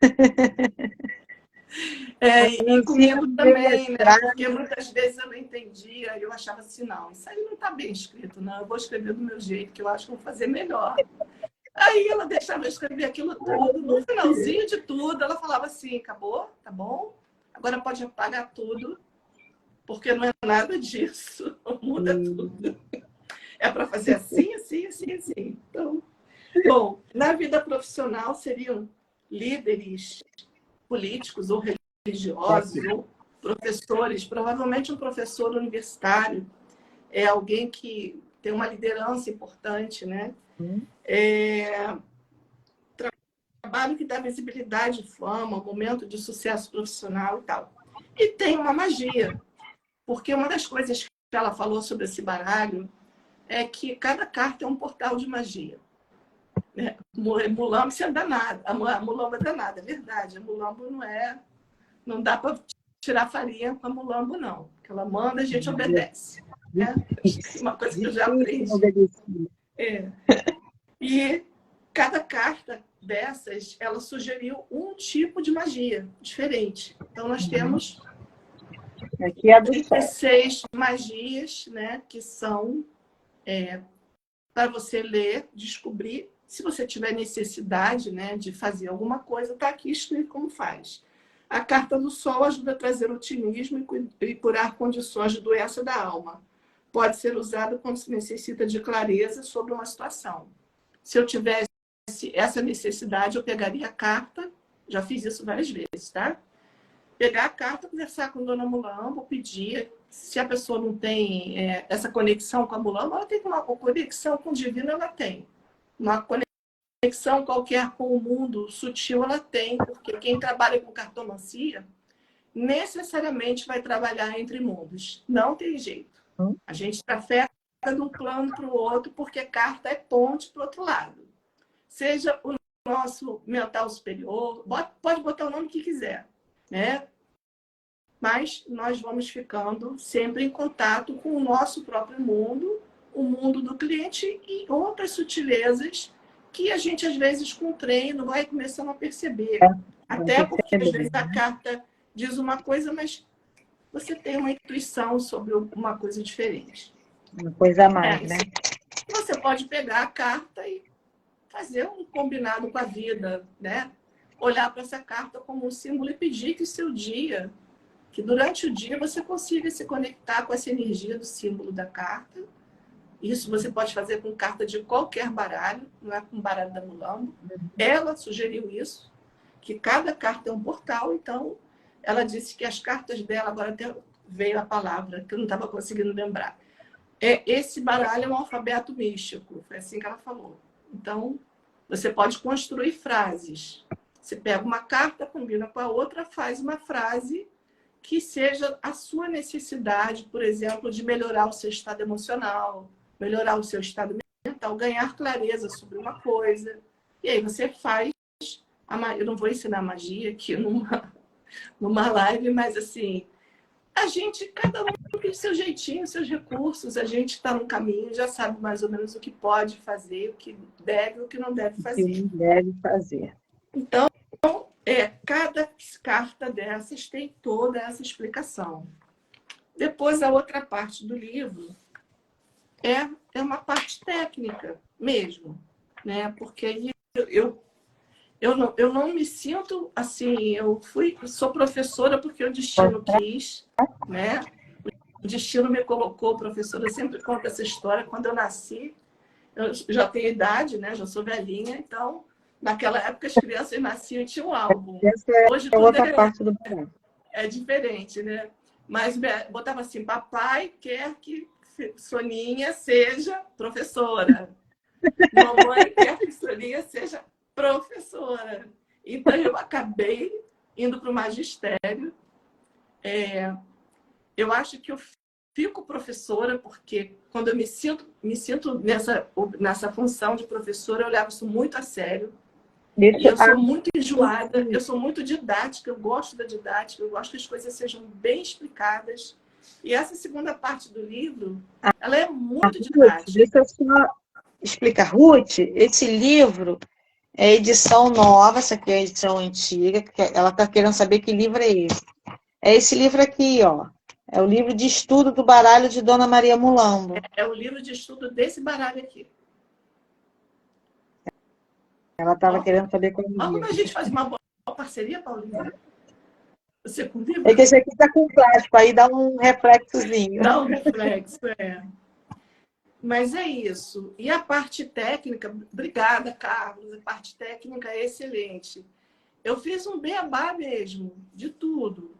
E comigo também, né? Porque muitas vezes eu não entendia, eu achava assim, não, isso aí não está bem escrito, não, eu vou escrever do meu jeito, que eu acho que vou fazer melhor. Aí ela deixava eu escrever aquilo tudo, no finalzinho de tudo, ela falava assim, acabou, tá bom? Agora pode apagar tudo, porque não é nada disso, muda tudo. É para fazer assim, assim, assim, assim. Então, bom, na vida profissional seriam líderes políticos ou religiosos ou professores. Provavelmente um professor universitário é alguém que tem uma liderança importante, né? Trabalho que dá visibilidade, fama, momento de sucesso profissional e tal. E tem uma magia, porque uma das coisas que ela falou sobre esse baralho é que cada carta é um portal de magia. Mulambo é danada, a Mulambo é danada, é verdade. A Mulambo não dá para tirar farinha com a Mulambo, não. Porque ela manda, a gente obedece. Né? Uma coisa que eu já aprendi. E cada carta dessas, ela sugeriu um tipo de magia diferente. Então, nós temos aqui é 36 magias, né, que são para você ler, descobrir. Se você tiver necessidade, né, de fazer alguma coisa, está aqui escrito como faz. A carta do Sol ajuda a trazer otimismo e curar condições de doença da alma. Pode ser usada quando se necessita de clareza sobre uma situação. Se eu tivesse essa necessidade, eu pegaria a carta, já fiz isso várias vezes, tá? Pegar a carta, conversar com a Dona Mulambo, pedir. Se a pessoa não tem essa conexão com a Mulambo, ela tem uma conexão com o divino, ela tem. Uma conexão qualquer com o mundo sutil, ela tem, porque quem trabalha com cartomancia necessariamente vai trabalhar entre mundos. Não tem jeito. A gente trafega de um plano para o outro, porque carta é ponte para o outro lado. Seja o nosso mental superior, pode botar o nome que quiser, né? Mas nós vamos ficando sempre em contato com o nosso próprio mundo, o mundo do cliente e outras sutilezas que a gente, às vezes, com treino, vai começando a perceber. Até porque, às vezes, a carta diz uma coisa, mas você tem uma intuição sobre uma coisa diferente. Uma coisa a mais, né? Você pode pegar a carta e fazer um combinado com a vida, né? Olhar para essa carta como um símbolo e pedir que o seu dia, que durante o dia você consiga se conectar com essa energia do símbolo da carta. Isso você pode fazer com carta de qualquer baralho, não é com baralho da Mulambo. Ela sugeriu isso, que cada carta é um portal, então ela disse que as cartas dela, agora até veio a palavra, que eu não estava conseguindo lembrar. Esse baralho é um alfabeto místico, foi assim que ela falou. Então, você pode construir frases. Você pega uma carta, combina com a outra, faz uma frase que seja a sua necessidade, por exemplo, de melhorar o seu estado emocional, melhorar o seu estado mental, ganhar clareza sobre uma coisa. E aí você faz... Eu não vou ensinar magia aqui numa live, mas assim, cada um tem seu jeitinho, seus recursos, a gente está no caminho, já sabe mais ou menos o que pode fazer, o que deve e o que não deve fazer. O que não deve fazer. Então, cada carta dessas tem toda essa explicação. Depois, a outra parte do livro é uma parte técnica mesmo, né? Porque eu não me sinto assim, sou professora porque o destino quis, né? O destino me colocou professora, eu sempre conto essa história. Quando eu nasci, eu já tenho idade, né? Já sou velhinha, então naquela época as crianças nasciam e tinham um álbum. Essa Hoje é tudo outra parte do barato. é diferente, né? Mas botava assim, papai quer que Soninha seja professora. Mamãe quer que Soninha seja professora. Então eu acabei indo para o magistério. Eu acho que eu fico professora porque quando eu me sinto nessa função de professora, eu levo isso muito a sério. E eu sou muito enjoada, eu sou muito didática, eu gosto da didática, eu gosto que as coisas sejam bem explicadas. E essa segunda parte do livro, ela é muito Ruth, didática. deixa eu só explicar. Ruth, esse livro é edição nova, essa aqui é a edição antiga, que ela está querendo saber que livro é esse. É esse livro aqui, ó. É o livro de estudo do baralho de Dona Maria Mulambo. É o livro de estudo desse baralho aqui. Ela estava querendo saber qual Olha como livro. a gente faz uma boa parceria, Paulinha. Você com o livro? É que esse aqui está com plástico, aí dá um reflexozinho. Dá um reflexo, Mas é isso. E a parte técnica, obrigada, Carlos, a parte técnica é excelente. Eu fiz um beabá mesmo, de tudo.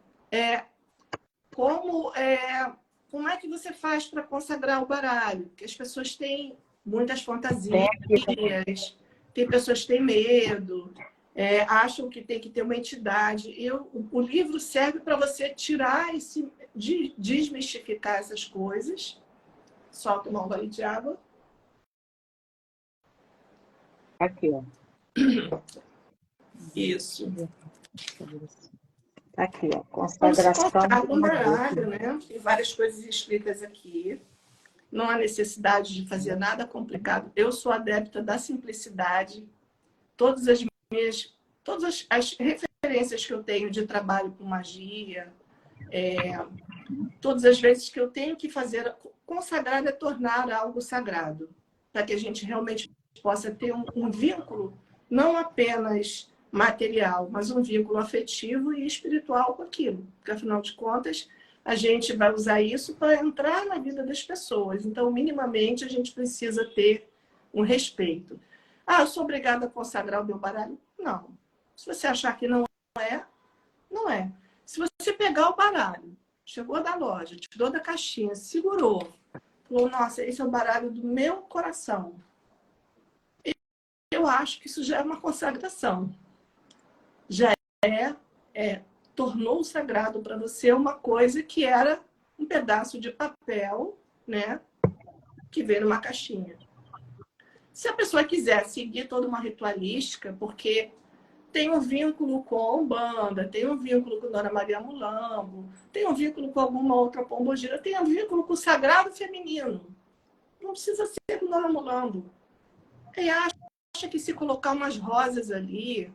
Como é que você faz para consagrar o baralho? Porque as pessoas têm muitas fantasias, tem pessoas que têm medo, acham que tem que ter uma entidade. O livro serve para você tirar desmistificar essas coisas. Só tomar um gole de água. Aqui, ó. Isso. Aqui, ó. Como se Consagração. consagra um baralho, né? Tem várias coisas escritas aqui. Não há necessidade de fazer nada complicado. Eu sou adepta da simplicidade. Todas as referências que eu tenho de trabalho com magia, todas as vezes que eu tenho que fazer, consagrar é tornar algo sagrado, para que a gente realmente possa ter um vínculo, não apenas material, mas um vínculo afetivo e espiritual com aquilo. Porque, afinal de contas, a gente vai usar isso para entrar na vida das pessoas. Então, minimamente, a gente precisa ter um respeito. Ah, eu sou obrigada a consagrar o meu baralho? Não. Se você achar que não é, não é. Se você pegar o baralho, chegou da loja, tirou da caixinha, segurou, falou, nossa, esse é o baralho do meu coração. Eu acho que isso já é uma consagração. Já tornou sagrado para você uma coisa que era um pedaço de papel, né, que veio numa caixinha. Se a pessoa quiser seguir toda uma ritualística, porque tem um vínculo com a Umbanda, tem um vínculo com Dona Maria Mulambo, tem um vínculo com alguma outra pombogira, tem um vínculo com o sagrado feminino. Não precisa ser com Dona Mulambo. E acha que se colocar umas rosas ali,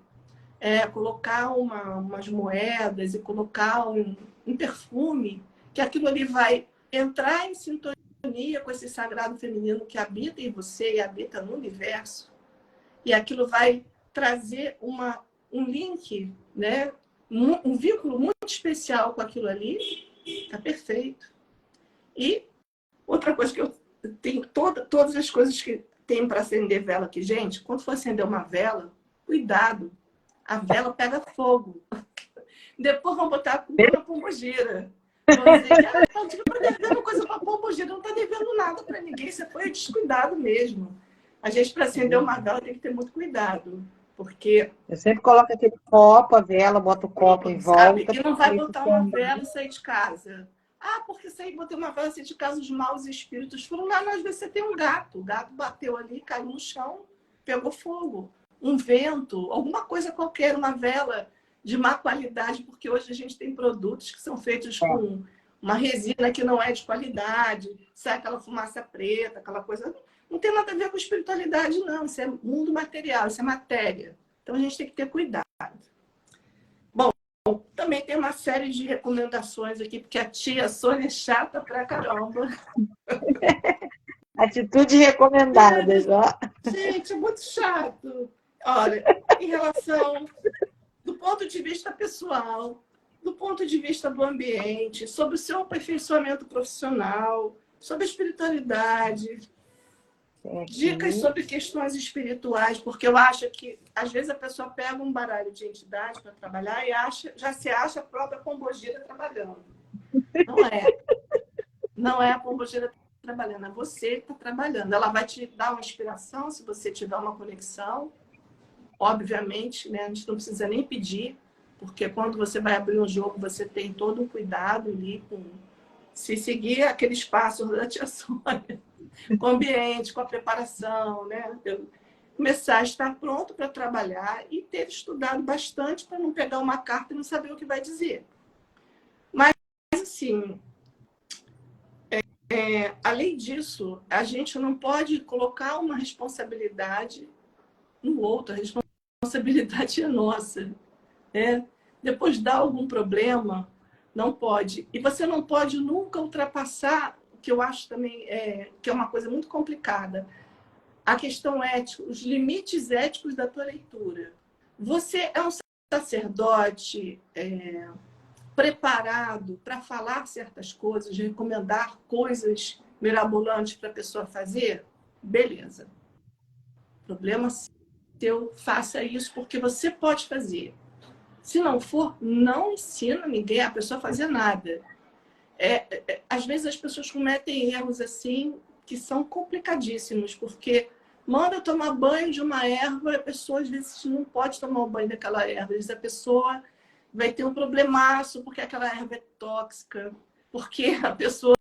colocar umas moedas e colocar um perfume, que aquilo ali vai entrar em sintonia com esse sagrado feminino que habita em você e habita no universo, e aquilo vai trazer um link, né? Um vínculo muito especial com aquilo ali, tá perfeito. E outra coisa que eu tenho, todas as coisas que tem para acender vela aqui, gente, quando for acender uma vela, cuidado, a vela pega fogo. Depois vão botar a culpa na pombogira. Vão dizer que está devendo coisa para pombogira, não está devendo nada para ninguém, isso foi descuidado mesmo. A gente, para acender uma vela, tem que ter muito cuidado. Porque eu sempre coloco aquele copo, a vela, boto o copo em volta. E não vai botar uma vela e sair de casa. Ah, porque botei uma vela e sair de casa, os maus espíritos foram lá, às vezes você tem um gato. O gato bateu ali, caiu no chão, pegou fogo. Um vento, alguma coisa qualquer, uma vela de má qualidade, porque hoje a gente tem produtos que são feitos com uma resina que não é de qualidade, sai aquela fumaça preta, aquela coisa. Não tem nada a ver com espiritualidade, não. Isso é mundo material, isso é matéria. Então a gente tem que ter cuidado. Bom, também tem uma série de recomendações aqui, porque a tia Sônia é chata pra caramba. Atitudes recomendadas, ó. Gente, é muito chato. Olha, em relação do ponto de vista pessoal, do ponto de vista do ambiente, sobre o seu aperfeiçoamento profissional, sobre a espiritualidade, dicas sobre questões espirituais, porque eu acho que, às vezes, a pessoa pega um baralho de entidade para trabalhar e já se acha a própria pombogira trabalhando. Não é. Não é a pombogira trabalhando, é você que está trabalhando. Ela vai te dar uma inspiração se você tiver uma conexão. Obviamente, né, a gente não precisa nem pedir, porque quando você vai abrir um jogo, você tem todo um cuidado ali se seguir aqueles passos da tia Sônia, com o ambiente, com a preparação, né? Começar a estar pronto para trabalhar e ter estudado bastante para não pegar uma carta e não saber o que vai dizer. Mas, assim, além disso, a gente não pode colocar uma responsabilidade no outro, a responsabilidade é nossa. Né? Depois dá algum problema, não pode. E você não pode nunca ultrapassar, o que eu acho também que é uma coisa muito complicada, a questão ética, os limites éticos da tua leitura. Você é um sacerdote preparado para falar certas coisas, recomendar coisas mirabolantes para a pessoa fazer? Beleza. Problema seu, faça isso porque você pode fazer. Se não for, não ensina ninguém, a pessoa a fazer nada. Às vezes as pessoas cometem erros assim que são complicadíssimos, porque manda tomar banho de uma erva, a pessoa às vezes não pode tomar o banho daquela erva. Às vezes a pessoa vai ter um problemaço porque aquela erva é tóxica, porque a pessoa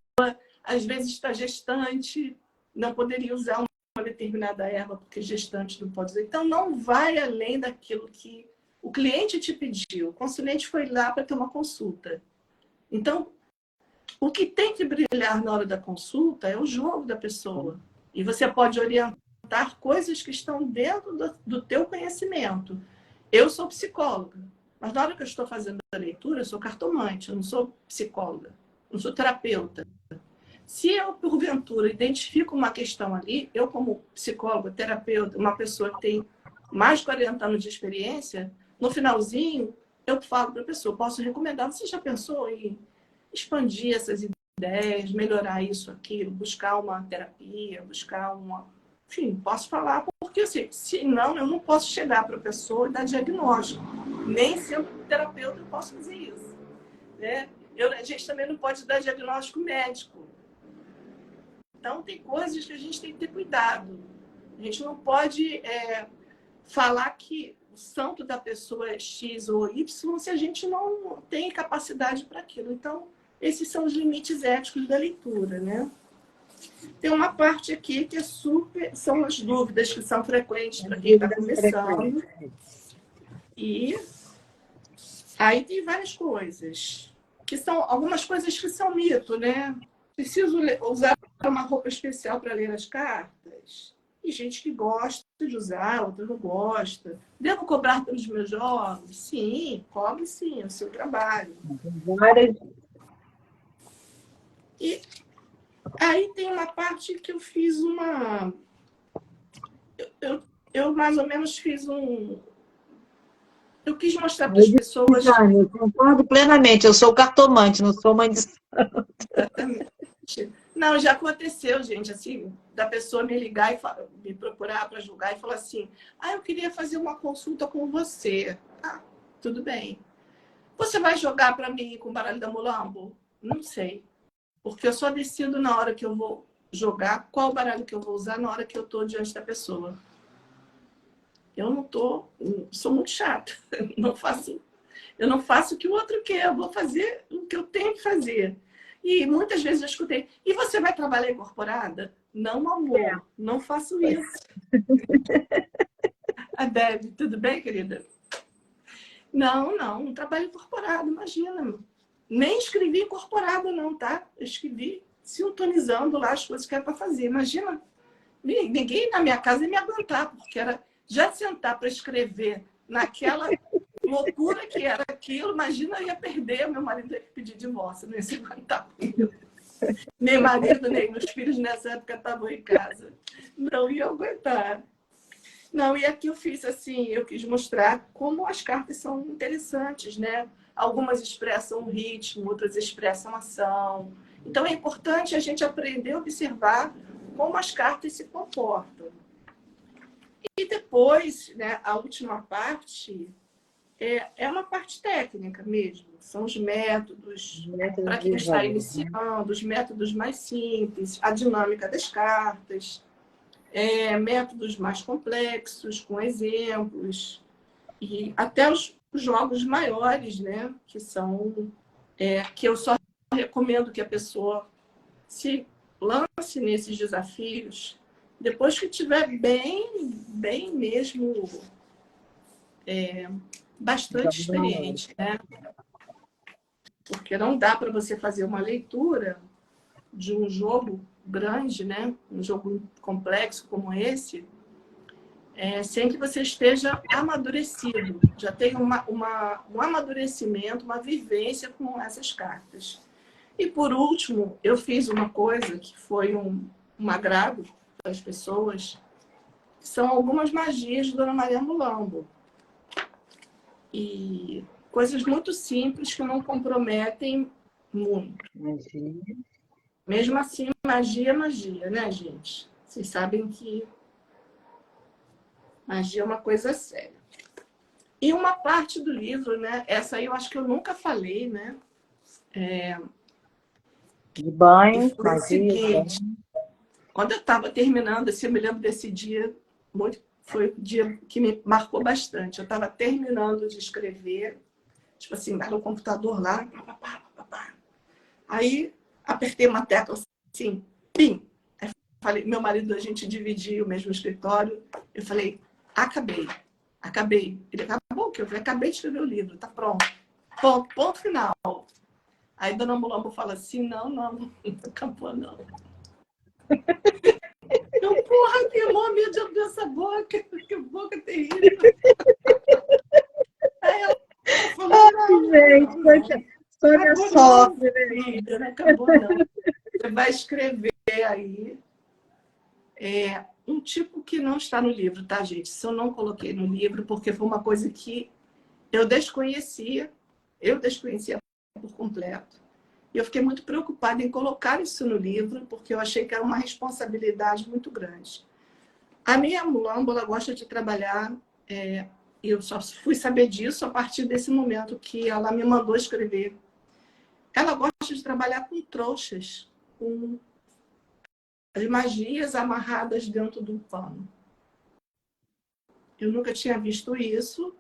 às vezes está gestante, não poderia usar uma determinada erva porque gestante não pode usar. Então não vai além daquilo que o cliente te pediu. O consulente foi lá para ter uma consulta. Então, o que tem que brilhar na hora da consulta é o jogo da pessoa. E você pode orientar coisas que estão dentro do teu conhecimento. Eu sou psicóloga, mas na hora que eu estou fazendo a leitura, eu sou cartomante, eu não sou psicóloga, não sou terapeuta. Se eu, porventura, identifico uma questão ali, eu como psicóloga, terapeuta, uma pessoa que tem mais de 40 anos de experiência, no finalzinho, eu falo para a pessoa, posso recomendar, você já pensou em expandir essas ideias, melhorar isso, aquilo, buscar uma terapia, buscar uma... Enfim, posso falar, porque assim, senão eu não posso chegar para a pessoa e dar diagnóstico. Nem sendo terapeuta eu posso fazer isso. Né? A gente também não pode dar diagnóstico médico. Então, tem coisas que a gente tem que ter cuidado. A gente não pode falar que o santo da pessoa é X ou Y se a gente não tem capacidade para aquilo. Então, esses são os limites éticos da leitura, né? Tem uma parte aqui que são as dúvidas que são frequentes para quem está começando. E aí tem várias coisas, que são algumas coisas que são mito, né? Preciso usar uma roupa especial para ler as cartas? E gente que gosta de usar, outra não gosta. Devo cobrar pelos meus jogos? Sim, cobre sim, é o seu trabalho. E aí tem uma parte que eu fiz uma... Eu mais ou menos fiz um... Eu quis mostrar para as pessoas... Eu concordo plenamente, eu sou cartomante, não sou mãe de... Exatamente. Não, já aconteceu, gente, assim, da pessoa me ligar e me procurar para julgar e falar assim, eu queria fazer uma consulta com você. Tudo bem. Você vai jogar para mim com o baralho da Mulambo? Não sei. Porque eu só decido na hora que eu vou jogar qual baralho que eu vou usar na hora que eu estou diante da pessoa. Eu não sou muito chata. Eu não faço o que o outro quer, eu vou fazer o que eu tenho que fazer. E muitas vezes eu escutei, e você vai trabalhar incorporada? Não, amor, não faço isso. A Deb, tudo bem, querida? Não trabalho incorporado, imagina. Nem escrevi incorporada não, tá? Eu escrevi sintonizando lá as coisas que era para fazer. Imagina, ninguém na minha casa ia me aguentar, porque era já sentar para escrever naquela loucura que era aquilo. Imagina, eu ia perder, meu marido ia pedir divórcio, não ia se aguentar comigo. Nem marido, nem meus filhos nessa época estavam em casa. Não iam aguentar. Não, e aqui eu fiz assim, eu quis mostrar como as cartas são interessantes, né? Algumas expressam o ritmo, outras expressam a ação. Então é importante a gente aprender a observar como as cartas se comportam. E depois, né, a última parte é uma parte técnica mesmo. São os métodos, para quem está iniciando, os métodos mais simples, a dinâmica das cartas, métodos mais complexos, com exemplos, e até os jogos maiores, né, que são que eu só recomendo que a pessoa se lance nesses desafios depois que estiver bem mesmo, bastante experiente, né? Porque não dá para você fazer uma leitura de um jogo grande, né? Um jogo complexo como esse, sem que você esteja amadurecido, já tenha um amadurecimento, uma vivência com essas cartas. E por último, eu fiz uma coisa que foi um agrado para as pessoas, que são algumas magias de Dona Maria Mulambo. E coisas muito simples que não comprometem muito. Mesmo assim, magia é magia, né, gente? Vocês sabem que magia é uma coisa séria. E uma parte do livro, né? Essa aí eu acho que eu nunca falei, né? De banho, foi o seguinte, quando eu estava terminando, assim, eu me lembro desse dia, foi um dia que me marcou bastante. Eu estava terminando de escrever, tipo assim, no computador lá, aí apertei uma tecla assim, pim. Aí falei, meu marido, a gente dividia o mesmo escritório. Eu falei, acabei. Ele acabou o quê? Eu falei, acabei de escrever o livro, tá pronto. Ponto final. Aí Dona Mulambo fala assim, não acabou não. Eu, porra, que nome de abrir essa boca, que boca terrível. Aí ela falou, gente, Sônia sofre, né? Não acabou não. Você vai escrever aí um tipo que não está no livro, tá, gente? Isso eu não coloquei no livro, porque foi uma coisa que eu desconhecia por completo. E eu fiquei muito preocupada em colocar isso no livro, porque eu achei que era uma responsabilidade muito grande. A minha Mulambo, ela gosta de trabalhar, e eu só fui saber disso a partir desse momento que ela me mandou escrever. Ela gosta de trabalhar com trouxas, com as magias amarradas dentro de um pano. Eu nunca tinha visto isso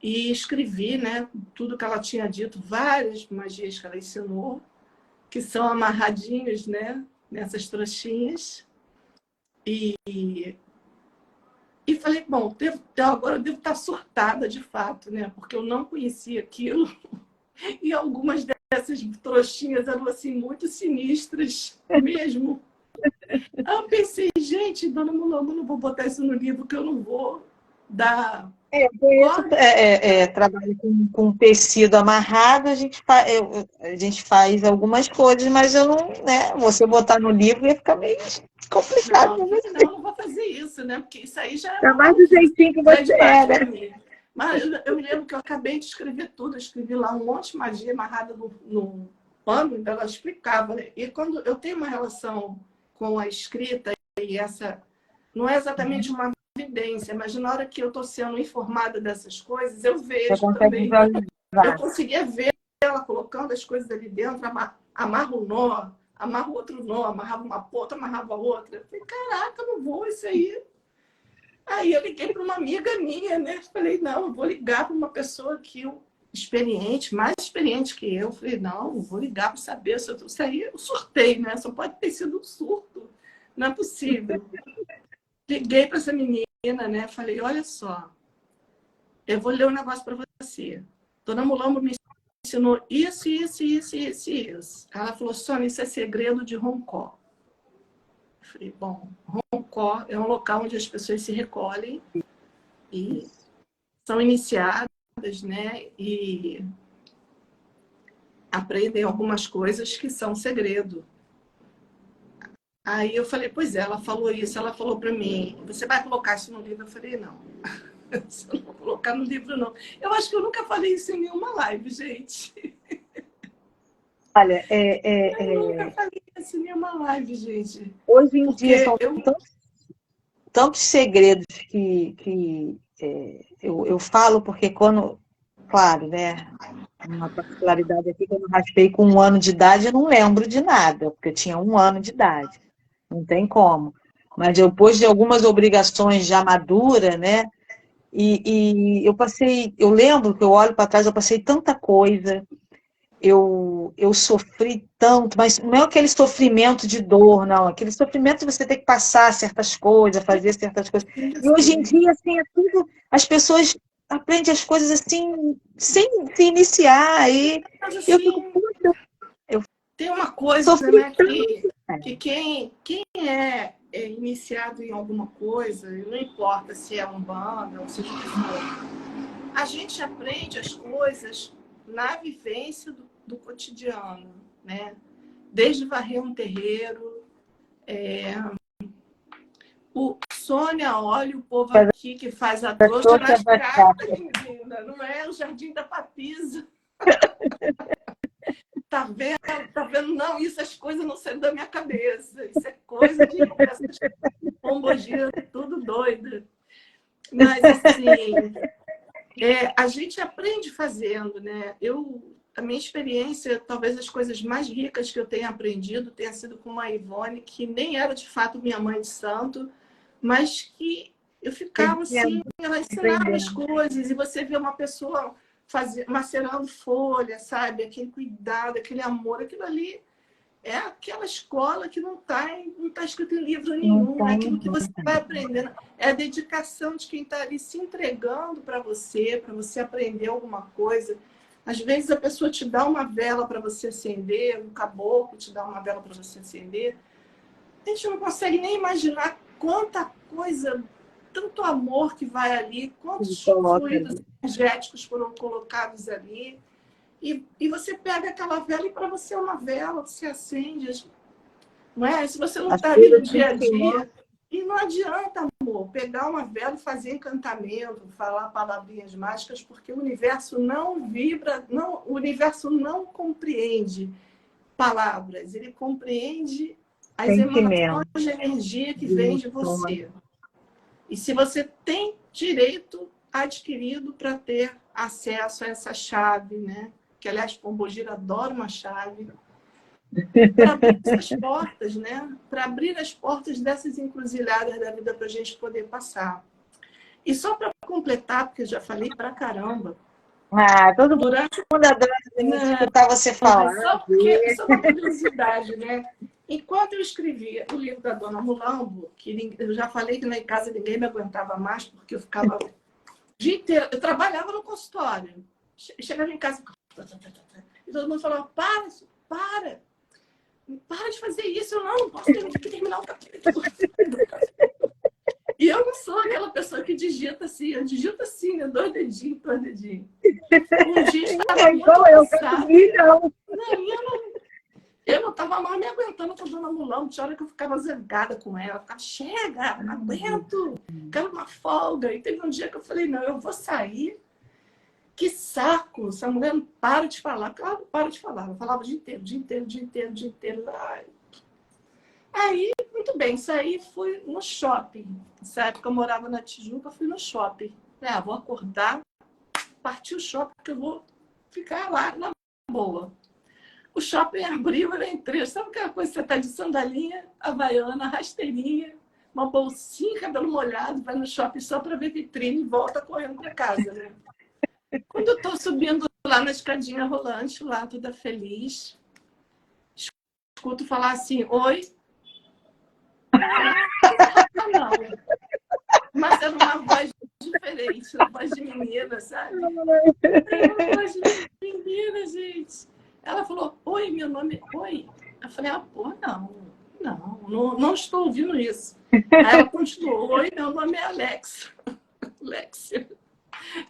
e escrevi, né, tudo que ela tinha dito, várias magias que ela ensinou, que são amarradinhos, né, nessas trouxinhas. E falei, bom, agora eu devo estar surtada de fato, né, porque eu não conhecia aquilo. E algumas dessas trouxinhas eram assim muito sinistras mesmo. Aí eu pensei, gente, Dona Mulambo, não vou botar isso no livro, que eu não vou dar. Trabalho com tecido amarrado, a gente faz algumas coisas, mas eu não, né? Você botar no livro ia ficar meio complicado. Não vou fazer isso, né? Porque isso aí já é mais do jeitinho que você é, né? Mas eu me lembro que eu acabei de escrever tudo, eu escrevi lá um monte de magia amarrada no pano, então ela explicava, né? E quando eu tenho uma relação com a escrita, e essa não é exatamente uma evidência, mas na hora que eu estou sendo informada dessas coisas, eu vejo também. Eu conseguia ver ela colocando as coisas ali dentro, amarra um nó, amarra outro nó, amarrava uma ponta, amarrava outra. Eu falei, caraca, não vou isso aí. Aí eu liguei para uma amiga minha, né? Falei, não, eu vou ligar para uma pessoa experiente, mais experiente que eu. Falei, não, vou ligar para saber se isso aí eu surtei, né? Só pode ter sido um surto. Não é possível. Liguei para essa menina, né? Falei, olha só, eu vou ler um negócio para você. Dona Mulambo me ensinou isso. Ela falou, Sônia, isso é segredo de Roncó. Eu falei, bom, Roncó é um local onde as pessoas se recolhem e são iniciadas, né? E aprendem algumas coisas que são segredo. Aí eu falei, pois é, ela falou isso, ela falou para mim, você vai colocar isso no livro? Eu falei, não, eu não vou colocar no livro, não. Eu acho que eu nunca falei isso em nenhuma live, gente. Olha, Eu nunca falei isso em nenhuma live, gente. hoje em dia Porque são tantos segredos que eu falo, porque quando, claro, né? Uma particularidade aqui, quando eu raspei com 1 ano de idade, eu não lembro de nada, porque eu tinha 1 ano de idade. Não tem como. Mas depois de algumas obrigações já madura, né? E eu lembro que eu olho para trás, eu passei tanta coisa, eu sofri tanto, mas não é aquele sofrimento de dor, não. Aquele sofrimento de você ter que passar certas coisas, fazer certas coisas. E hoje em dia, assim, é tudo, as pessoas aprendem as coisas assim, sem se iniciar. E Mas eu fico, assim, puxa, eu tem uma coisa, sofri né, tanto. que quem é iniciado em alguma coisa, não importa se é Umbanda ou seja o que for, a gente aprende as coisas na vivência do cotidiano, né? Desde varrer um terreiro, o Sônia, olha o povo aqui que faz a trouxa nas cartas, menina, não é o Jardim da Papisa. Tá vendo? Tá vendo? Não, isso, as coisas não saem da minha cabeça. Isso é coisa de essas pombogiras, tudo doida. Mas, assim, a gente aprende fazendo, né? A minha experiência, talvez as coisas mais ricas que eu tenha aprendido tenha sido com uma Ivone, que nem era de fato minha mãe de santo, mas que eu ficava assim, ela ensinava as coisas, e você vê uma pessoa macerando folha, sabe? Aquele cuidado, aquele amor, aquilo ali é aquela escola que não tá escrito em livro nenhum, é aquilo que você vai aprendendo, é a dedicação de quem está ali se entregando para você aprender alguma coisa. Às vezes a pessoa te dá uma vela para você acender, um caboclo te dá uma vela para você acender. A gente não consegue nem imaginar quanta coisa, tanto amor que vai ali, quantos fluidos energéticos foram colocados ali. E você pega aquela vela e para você é uma vela, você acende. Não é? Se você não está ali no dia a dia, e não adianta, amor, pegar uma vela e fazer encantamento, falar palavrinhas mágicas, porque o universo não vibra, o universo não compreende palavras, ele compreende as emanações de energia que vem de você. E se você tem direito adquirido para ter acesso a essa chave, né? Que, aliás, Pombogira adora uma chave, para abrir essas portas, né? Para abrir as portas dessas encruzilhadas da vida para a gente poder passar. E só para completar, porque eu já falei para caramba. Todo mundo adora escutar você falar. Só uma curiosidade, né? Enquanto eu escrevia o livro da Dona Mulambo, que eu já falei que lá em casa ninguém me aguentava mais, porque eu ficava o dia inteiro. Eu trabalhava no consultório. Chegava em casa e todo mundo falava, para de fazer isso. Eu não posso terminar o capítulo. E eu não sou aquela pessoa que digita assim. Eu digito assim, né? 2 dedinhos, 2 dedinhos. Um dia estava muito cansada. Eu não estava mais me aguentando com a Dona Mulambo. Tinha hora que eu ficava zangada com ela. Eu ficava, chega, não aguento. Quero uma folga. E teve um dia que eu falei, não, eu vou sair. Que saco! Essa mulher não para de falar. Claro, não para de falar. Eu falava o dia inteiro, dia inteiro, dia inteiro, dia inteiro. Ai. Aí, muito bem, saí, fui no shopping. Nessa época eu morava na Tijuca, fui no shopping. Vou acordar, partir o shopping, porque eu vou ficar lá na boa. O shopping abriu, eu entrei. Sabe aquela coisa que você está de sandalinha, havaiana, rasteirinha, uma bolsinha, cabelo molhado, vai no shopping só para ver vitrine e volta correndo para casa, né? Quando eu estou subindo lá na escadinha rolante, lá toda feliz, escuto falar assim, oi. Não. Mas era uma voz diferente, uma voz de menina, sabe? Era uma voz de menina, gente. Ela falou, oi, meu nome é... Oi. Eu falei, pô, não estou ouvindo isso. Aí ela continuou, oi, meu nome é Alex. Alexia.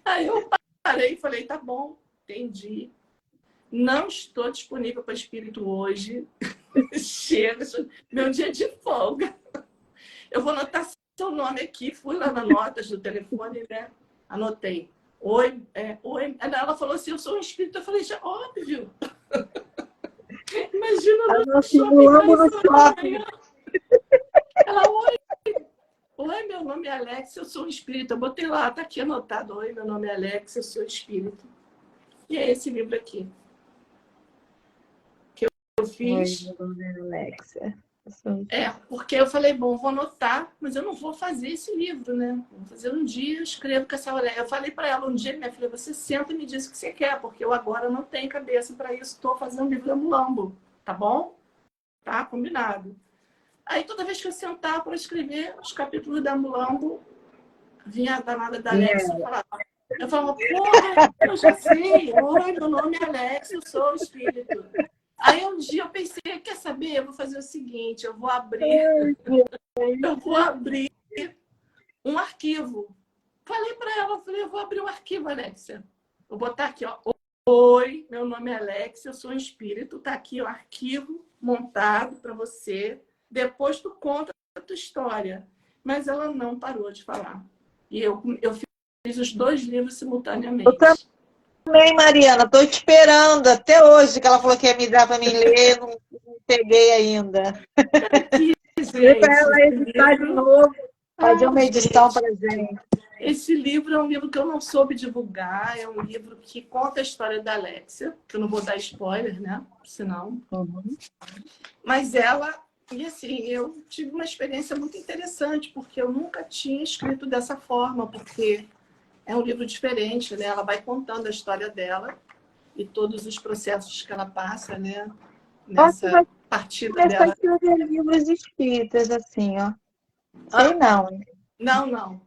Aí eu parei e falei, tá bom, entendi. Não estou disponível para espírito hoje. Chega, meu dia de folga. Eu vou anotar seu nome aqui. Fui lá nas notas do telefone, né? Anotei. Oi, oi. Ela falou assim, eu sou um espírito. Eu falei, já óbvio. Imagina no shopping. No shopping. Ela, oi, meu nome é Alex, eu sou um espírito. Eu botei lá, tá aqui anotado. Oi, meu nome é Alex, eu sou espírito. E é esse livro aqui. Que eu fiz. Oi, meu nome é Alexia. Porque eu falei, bom, vou anotar, mas eu não vou fazer esse livro, né? Vou fazer um dia, eu escrevo com essa Aurélia. Eu falei para ela um dia, minha filha, você senta e me diz o que você quer, porque eu agora não tenho cabeça para isso, estou fazendo um livro da Mulambo, tá bom? Tá, combinado. Aí toda vez que eu sentava para escrever os capítulos da Mulambo, vinha a danada da Alex e falava. Eu falava, porra, eu já sei, oi, meu nome é Alex, eu sou o espírito. Aí um dia eu pensei, quer saber? Eu vou fazer o seguinte, eu vou abrir um arquivo. Falei para ela, eu vou abrir um arquivo, Alexia. Vou botar aqui, ó. Oi, meu nome é Alexia, eu sou um espírito. Tá aqui o arquivo montado para você. Depois tu conta a tua história. Mas ela não parou de falar. E eu fiz os 2 livros simultaneamente. Eu também, Mariana, estou esperando até hoje que ela falou que ia me dar para mim ler, não peguei ainda. Para ela editar de novo, fazer uma edição para gente. Esse livro é um livro que eu não soube divulgar, é um livro que conta a história da Alexia, que eu não vou dar spoiler, né? Senão. Mas ela, e assim, eu tive uma experiência muito interessante, porque eu nunca tinha escrito dessa forma, porque é um livro diferente, né? Ela vai contando a história dela e todos os processos que ela passa, né? Nessa partida dela. Começar a escrever livros espíritas, assim, ó. Sei não. Não. Não.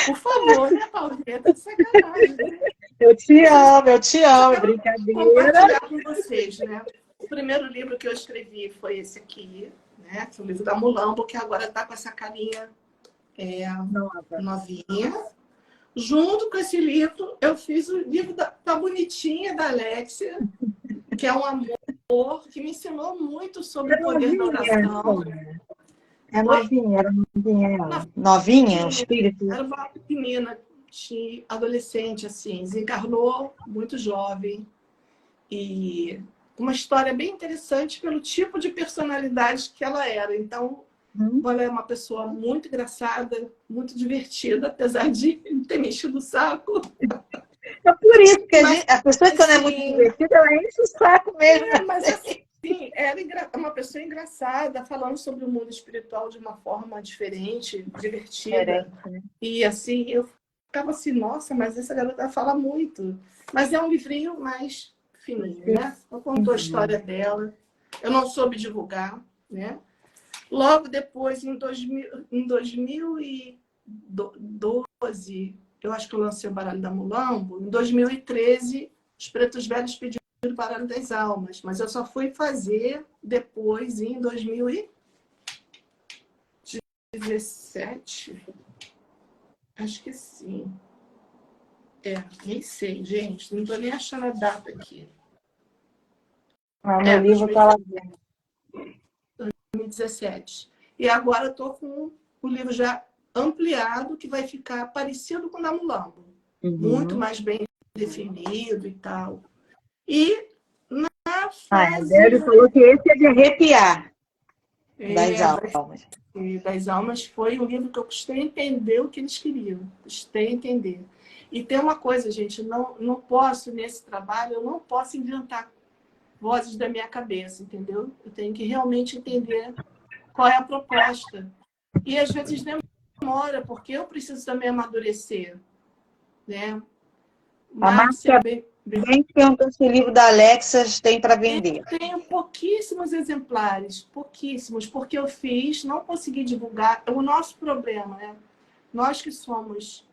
Por favor, né, Paulinha? Tá de sacanagem, né? Eu te amo, brincadeira. Compartilhar com vocês, né? O primeiro livro que eu escrevi foi esse aqui, né? Que é o livro da Mulambo, que agora está com essa carinha novinha. Junto com esse livro, eu fiz o livro da bonitinha da Alexia, que é um amor, que me ensinou muito sobre o poder da oração. Era novinha ela. Novinha, o espírito? Era uma menina, adolescente, assim, desencarnou muito jovem. E uma história bem interessante pelo tipo de personalidade que ela era. Então, ela é uma pessoa muito engraçada, muito divertida, apesar de ter mexido o saco. É por isso que a pessoa que não é muito divertida, ela enche o saco mesmo. Mas assim, ela é uma pessoa engraçada, falando sobre o mundo espiritual de uma forma diferente, divertida. E assim, eu ficava assim, nossa, mas essa garota fala muito. Mas é um livrinho mais fininho, né? Ela contou a história dela. Eu não soube divulgar, né? Logo depois, em 2012, eu acho que eu lancei o Baralho da Mulambo. Em 2013, os Pretos Velhos pediram o Baralho das Almas. Mas eu só fui fazer depois, em 2017. Acho que sim. Nem sei, gente. Não estou nem achando a data aqui. Meu livro está lá dentro. 2017. E agora eu estou com o livro já ampliado, que vai ficar parecido com o da Mulambo. Muito mais bem definido e tal. E na fase... Ele falou que esse é de arrepiar. Das almas. Das almas foi um livro que eu custei entender o que eles queriam. Custei entender. E tem uma coisa, gente, não posso, nesse trabalho, eu não posso inventar vozes da minha cabeça, entendeu? Eu tenho que realmente entender qual é a proposta. E às vezes demora, porque eu preciso também amadurecer, né? Márcia bem perguntou se o livro da Alexia tem para vender. Eu tenho pouquíssimos exemplares, pouquíssimos, porque eu fiz, não consegui divulgar. O nosso problema, né? Nós que somos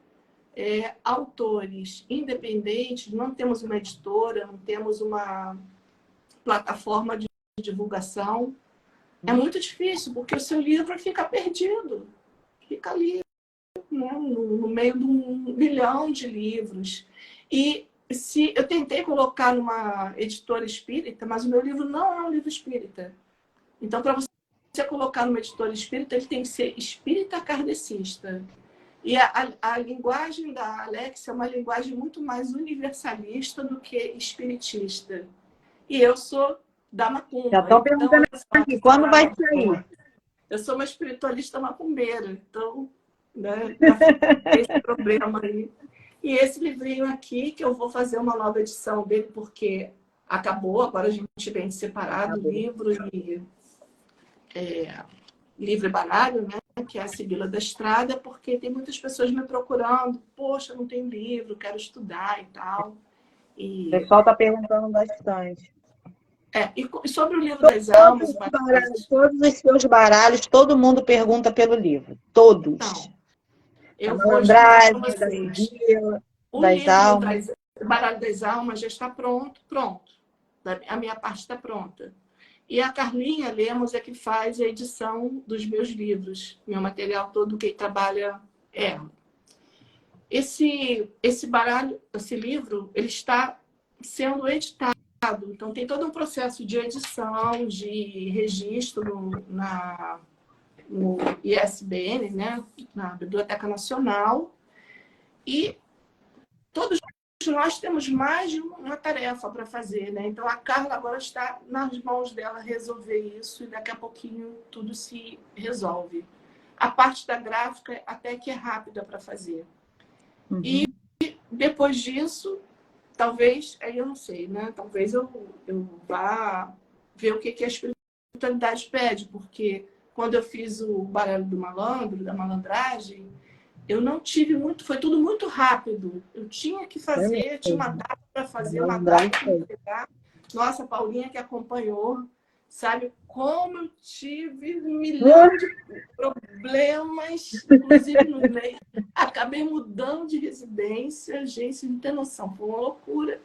autores independentes, não temos uma editora, não temos uma plataforma de divulgação. É muito difícil, porque o seu livro fica perdido. fica ali, né, no meio de 1 milhão de livros. E se eu tentei colocar numa editora espírita, mas o meu livro não é um livro espírita. Então, para você colocar numa editora espírita, ele tem que ser espírita kardecista. E a linguagem da Alex é uma linguagem muito mais universalista do que espiritista. E eu sou da Já macumba. estão Então, perguntando olha só, aqui, quando vai sair? eu sou uma espiritualista macumbeira. Então, né, já fica esse problema aí. E esse livrinho aqui, que eu vou fazer uma nova edição dele, porque acabou, agora a gente vem separado, livro e livro e baralho, né? Que é a Sibila da Estrada, porque tem muitas pessoas me procurando. Poxa, não tenho livro, quero estudar e tal. O pessoal está perguntando bastante. E sobre o livro das almas, Todos os seus baralhos, todo mundo pergunta pelo livro. Todos. Então, eu A vou explicar malandragem, para vocês. O das livro almas. o baralho das almas já está pronto. A minha parte está pronta. E a Carlinha Lemos é que faz a edição dos meus livros. Meu material todo, quem trabalha é ela. Esse baralho, esse livro, ele está sendo editado. Então, tem todo um processo de edição, de registro no ISBN, né? Na Biblioteca Nacional. E todos nós temos mais de uma tarefa para fazer, né? Então, a Carla agora está nas mãos dela resolver isso e daqui a pouquinho tudo se resolve. A parte da gráfica até que é rápida para fazer. Uhum. E depois disso, talvez, aí eu não sei, né? Talvez eu vá ver o que a espiritualidade pede, porque quando eu fiz o baralho do malandro, da malandragem, eu não tive muito, foi tudo muito rápido. Eu tinha que fazer, tinha uma data para fazer, uma data para entregar. Nossa, Paulinha que acompanhou, sabe como eu tive 1 milhão de problemas, inclusive no meio. Acabei mudando de residência, gente, não tem noção, foi uma loucura.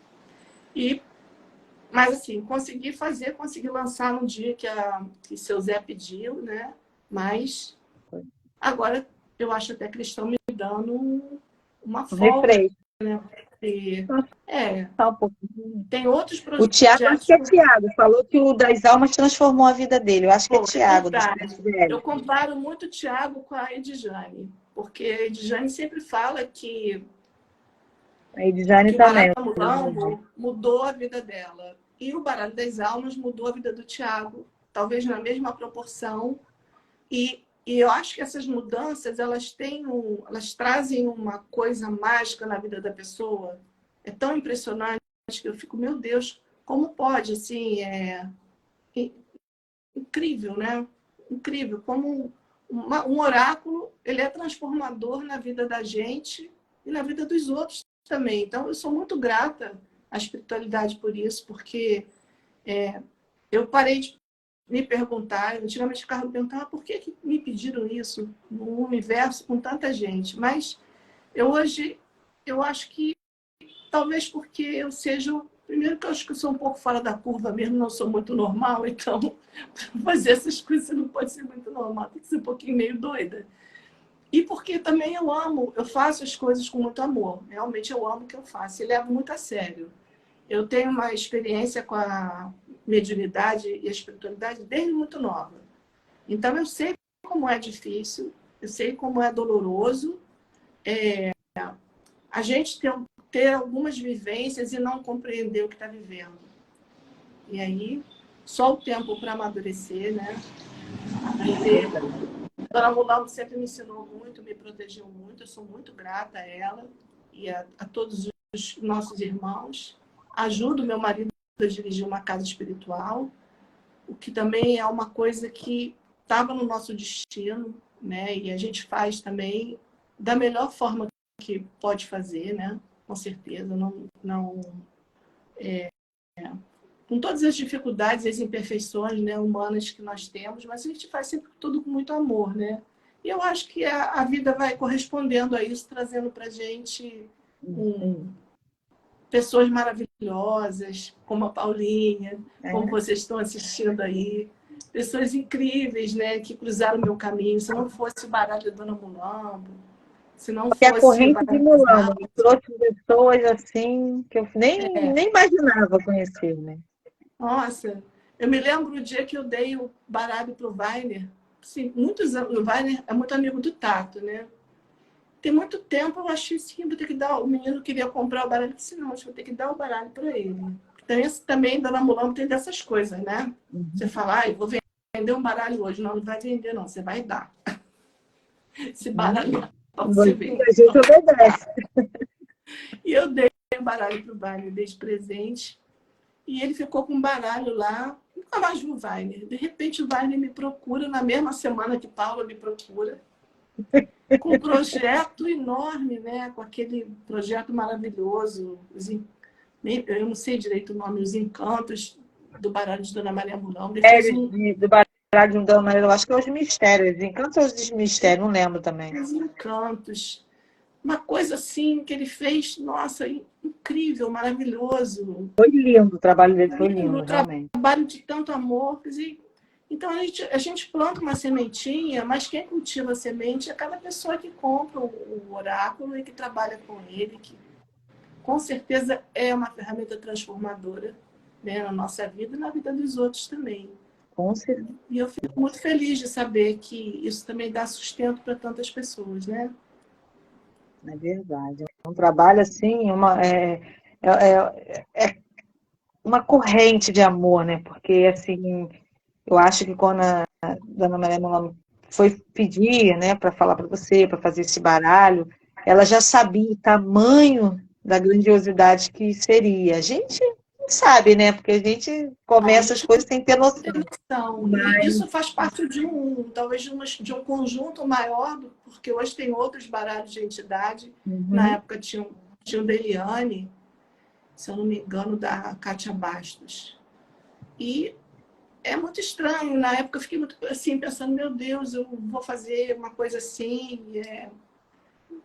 Mas assim, consegui fazer, consegui lançar no dia que seu Zé pediu, né? Mas agora eu acho até que eles estão me dando uma folga, né? Porque, Tá um pouquinho. tem outros O projetos. Tiago, acho que é Tiago, falou que o das almas transformou a vida dele. Eu acho que é Tiago. Eu comparo muito o Tiago com a Edjane, porque a Edjane sempre fala que a Edjane o também. baralho mulambo mudou a vida dela. E o baralho das almas mudou a vida do Tiago, talvez na mesma proporção. E eu acho que essas mudanças, elas trazem uma coisa mágica na vida da pessoa. É tão impressionante que eu fico, meu Deus, como pode, assim, incrível, né? Incrível, como um oráculo, ele é transformador na vida da gente e na vida dos outros também. Então, eu sou muito grata à espiritualidade por isso, porque eu parei de me perguntar, antigamente ficava me perguntando por que me pediram isso no universo com tanta gente, mas hoje eu acho que talvez porque eu seja, primeiro que eu acho que eu sou um pouco fora da curva mesmo, não sou muito normal, então fazer essas coisas não pode ser muito normal, tem que ser um pouquinho meio doida. E porque também eu faço as coisas com muito amor, realmente eu amo o que eu faço e levo muito a sério. Eu tenho uma experiência com a mediunidade e a espiritualidade desde muito nova. Então, eu sei como é difícil, eu sei como é doloroso a gente ter algumas vivências e não compreender o que está vivendo. E aí, só o tempo para amadurecer, né? A Dona Mulambo sempre me ensinou muito, me protegeu muito, eu sou muito grata a ela e a todos os nossos irmãos. Ajudo meu marido a dirigir uma casa espiritual, o que também é uma coisa que estava no nosso destino, né? E a gente faz também da melhor forma que pode fazer, né? Com certeza, com todas as dificuldades e as imperfeições, né, humanas que nós temos, mas a gente faz sempre tudo com muito amor, né? E eu acho que a vida vai correspondendo a isso, trazendo para a gente pessoas maravilhosas, como a Paulinha, como vocês estão assistindo aí. pessoas incríveis, né, que cruzaram o meu caminho. Se não fosse o baralho da Dona Mulambo, se não Porque a fosse o corrente de baralho Mulamba das me trouxe pessoas assim que eu nem imaginava conhecer, né? Nossa, eu me lembro o dia que eu dei o baralho para o Weiner. Sim, muitos anos. O Weiner é muito amigo do Tato, né? Tem muito tempo eu achei assim, vou ter que dar. O menino queria comprar o baralho, eu disse, não, acho que vou ter que dar o baralho para ele. Então, esse também, Dona Mulambo, tem dessas coisas, né? Você fala, eu vou vender um baralho hoje. Não, não vai vender, não, você vai dar. Esse baralho você vende. A gente obedece. E eu dei o baralho para o Weiner, dei de presente. E ele ficou com um baralho lá, nunca mais vi o Weiner. De repente, o Weiner me procura na mesma semana que Paula me procura, com um projeto enorme, né? Com aquele projeto maravilhoso, eu não sei direito o nome, Os Encantos do Baralho de Dona Maria Mulão. Ele fez Do baralho de um Dama, eu acho que é os mistérios. Encantos ou os mistérios, não lembro também. Os Encantos. Uma coisa assim que ele fez, nossa, incrível, maravilhoso. Foi lindo, o trabalho dele foi lindo, Um realmente. trabalho de tanto amor. Então, a gente planta uma sementinha, mas quem cultiva a semente é cada pessoa que compra o oráculo e que trabalha com ele, que com certeza é uma ferramenta transformadora, né, na nossa vida e na vida dos outros também. Com certeza. E eu fico muito feliz de saber que isso também dá sustento para tantas pessoas, né? É verdade. É um trabalho assim, é uma corrente de amor, né? Porque assim, eu acho que quando a Dona Maria Mulamba foi pedir, né, para falar para você, para fazer esse baralho, ela já sabia o tamanho da grandiosidade que seria. A gente não sabe, né? Porque a gente A começa as gente coisas sem ter noção. tem noção. E Mas, isso faz parte talvez de um conjunto maior, porque hoje tem outros baralhos de entidade. Na época tinha o Deliane, se eu não me engano, da Kátia Bastos. E é muito estranho. Na época eu fiquei muito assim, pensando, meu Deus, eu vou fazer uma coisa assim.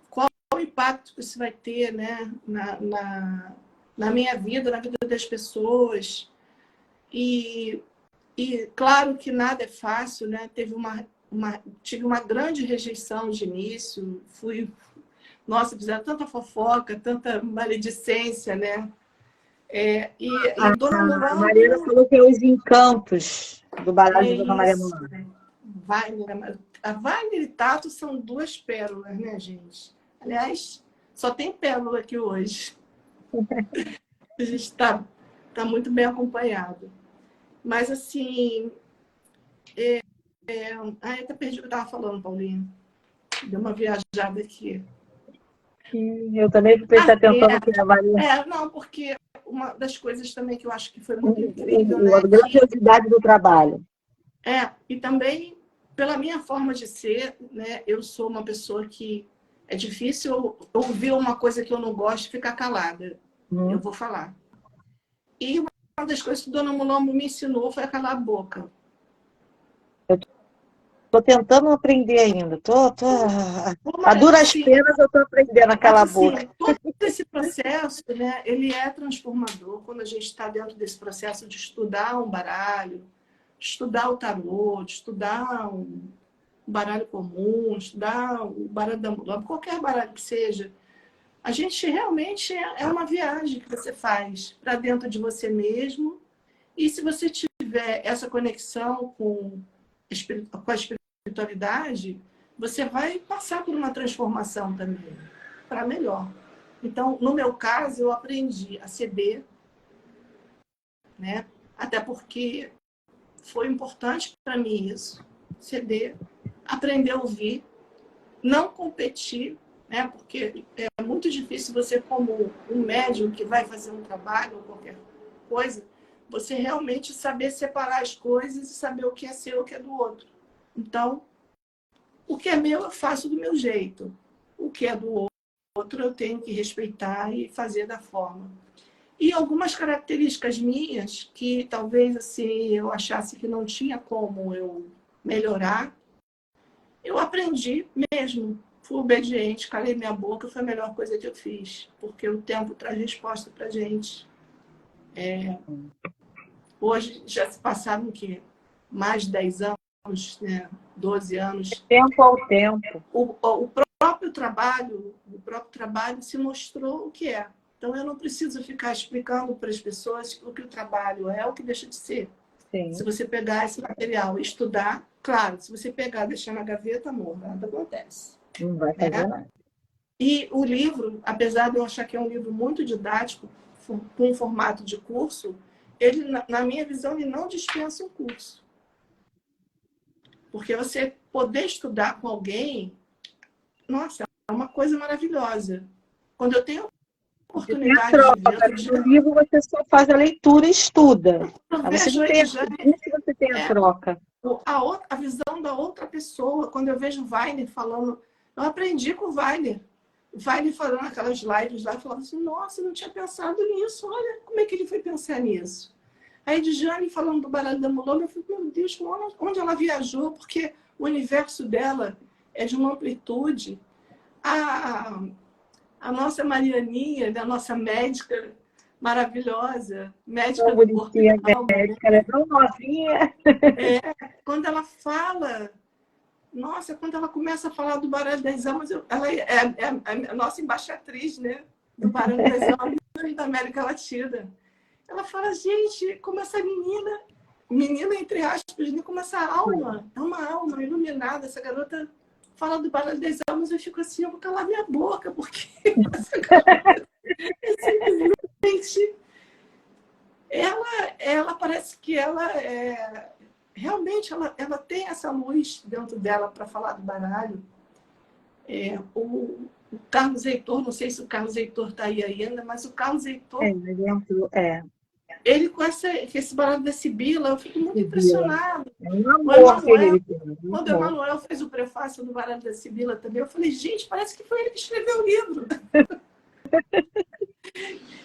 Qual o impacto que isso vai ter, né, na minha vida, na vida das pessoas? E claro que nada é fácil, né? Tive uma grande rejeição de início. Nossa, fizeram tanta fofoca, tanta maledicência, né? E Dona a Mariana Mulambo falou que é os encantos do baralho é de Dona Maria isso. Mulamba. A Wagner e Tato são duas pérolas, né, gente? Aliás, só tem pérola aqui hoje. A gente tá muito bem acompanhado. Mas, assim, até perdi o que eu estava falando, Paulinho. Deu uma viajada aqui. Eu também prestei atenção no que a Maria. Não, porque uma das coisas também que eu acho que foi muito incrível, A né? grandiosidade do trabalho. E também pela minha forma de ser, né? Eu sou uma pessoa que é difícil ouvir uma coisa que eu não gosto e ficar calada. Eu vou falar. E uma das coisas que Dona Mulambo me ensinou foi a calar a boca. Estou tentando aprender ainda. A duras penas eu estou aprendendo a calar a boca. Assim, todo esse processo, né, ele é transformador quando a gente está dentro desse processo de estudar um baralho, estudar o tarô, de estudar um baralho comum, estudar o baralho da Mulambo, qualquer baralho que seja. A gente realmente é uma viagem que você faz para dentro de você mesmo. E se você tiver essa conexão com a espiritualidade, você vai passar por uma transformação também, para melhor. Então, no meu caso, eu aprendi a ceder, né? Até porque foi importante para mim isso, ceder, aprender a ouvir, não competir, né? Porque é muito difícil você, como um médium que vai fazer um trabalho ou qualquer coisa, você realmente saber separar as coisas e saber o que é seu e o que é do outro. Então, o que é meu eu faço do meu jeito. O que é do outro eu tenho que respeitar e fazer da forma. E algumas características minhas que talvez assim eu achasse que não tinha como eu melhorar, eu aprendi mesmo. Fui obediente, calei minha boca, foi a melhor coisa que eu fiz. Porque o tempo traz resposta pra gente. Hoje já se passaram o quê? mais de 10 anos, né? 12 anos. Tempo ao tempo. O próprio trabalho se mostrou o que é. Então, eu não preciso ficar explicando para as pessoas o que o trabalho é, o que deixa de ser. Sim. Se você pegar esse material e estudar, claro, se você pegar e deixar na gaveta, amor, nada acontece. Não vai fazer nada. E o livro, apesar de eu achar que é um livro muito didático, com um formato de curso, ele, na minha visão, ele não dispensa um curso. Porque você poder estudar com alguém, nossa, é uma coisa maravilhosa. Quando eu tenho oportunidade de ver... No livro você só faz a leitura e estuda. Você não tem você tem a troca. A visão da outra pessoa, quando eu vejo o Weiner falando, eu aprendi com o Weiner. O Weiner falando aquelas lives lá, falava assim, nossa, eu não tinha pensado nisso, olha como é que ele foi pensar nisso. A Edjane falando do baralho da Mulona, eu falei, meu Deus, onde ela viajou? Porque o universo dela é de uma amplitude. A nossa Marianinha, a nossa médica maravilhosa, médica do corpo e da alma, ela é tão novinha. Quando ela fala, nossa, quando ela começa a falar do baralho das almas, ela é a nossa embaixatriz, né? Do baralho das almas da América Latina. Ela fala, gente, como essa menina entre aspas, né? Como essa alma, é uma alma iluminada, essa garota fala do baralho das almas, eu fico assim, eu vou calar minha boca, porque essa garota é simplesmente... Ela parece que ela realmente ela tem essa luz dentro dela para falar do baralho. O Carlos Heitor, não sei se o Carlos Heitor está aí ainda, mas o Carlos Heitor, ele com esse baralho da Sibila, eu fico muito impressionada. É um amor que ele tem. Quando o Emanuel fez o prefácio do baralho da Sibila também, eu falei, gente, parece que foi ele que escreveu o livro.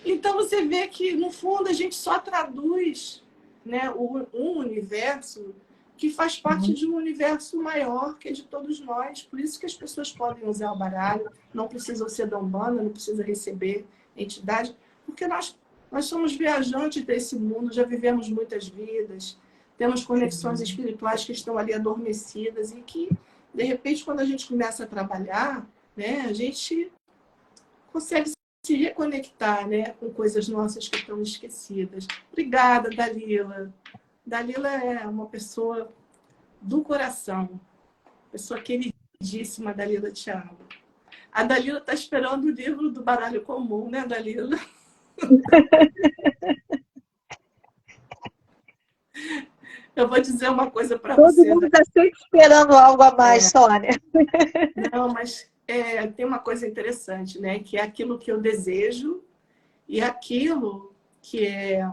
Então você vê que, no fundo, a gente só traduz, né, um universo que faz parte de um universo maior, que é de todos nós. Por isso que as pessoas podem usar o baralho, não precisam ser da Umbanda, não precisam receber entidade, porque nós somos viajantes desse mundo, já vivemos muitas vidas, temos conexões espirituais que estão ali adormecidas e que, de repente, quando a gente começa a trabalhar, né, a gente consegue se reconectar, né, com coisas nossas que estão esquecidas. Obrigada, Dalila. Dalila é uma pessoa do coração, pessoa queridíssima, Dalila, te amo. A Dalila está esperando o livro do baralho comum, né, Dalila? Eu vou dizer uma coisa para você. Todo mundo está sempre esperando algo a mais, Sônia. Não, mas tem uma coisa interessante, né? Que é aquilo que eu desejo e aquilo que é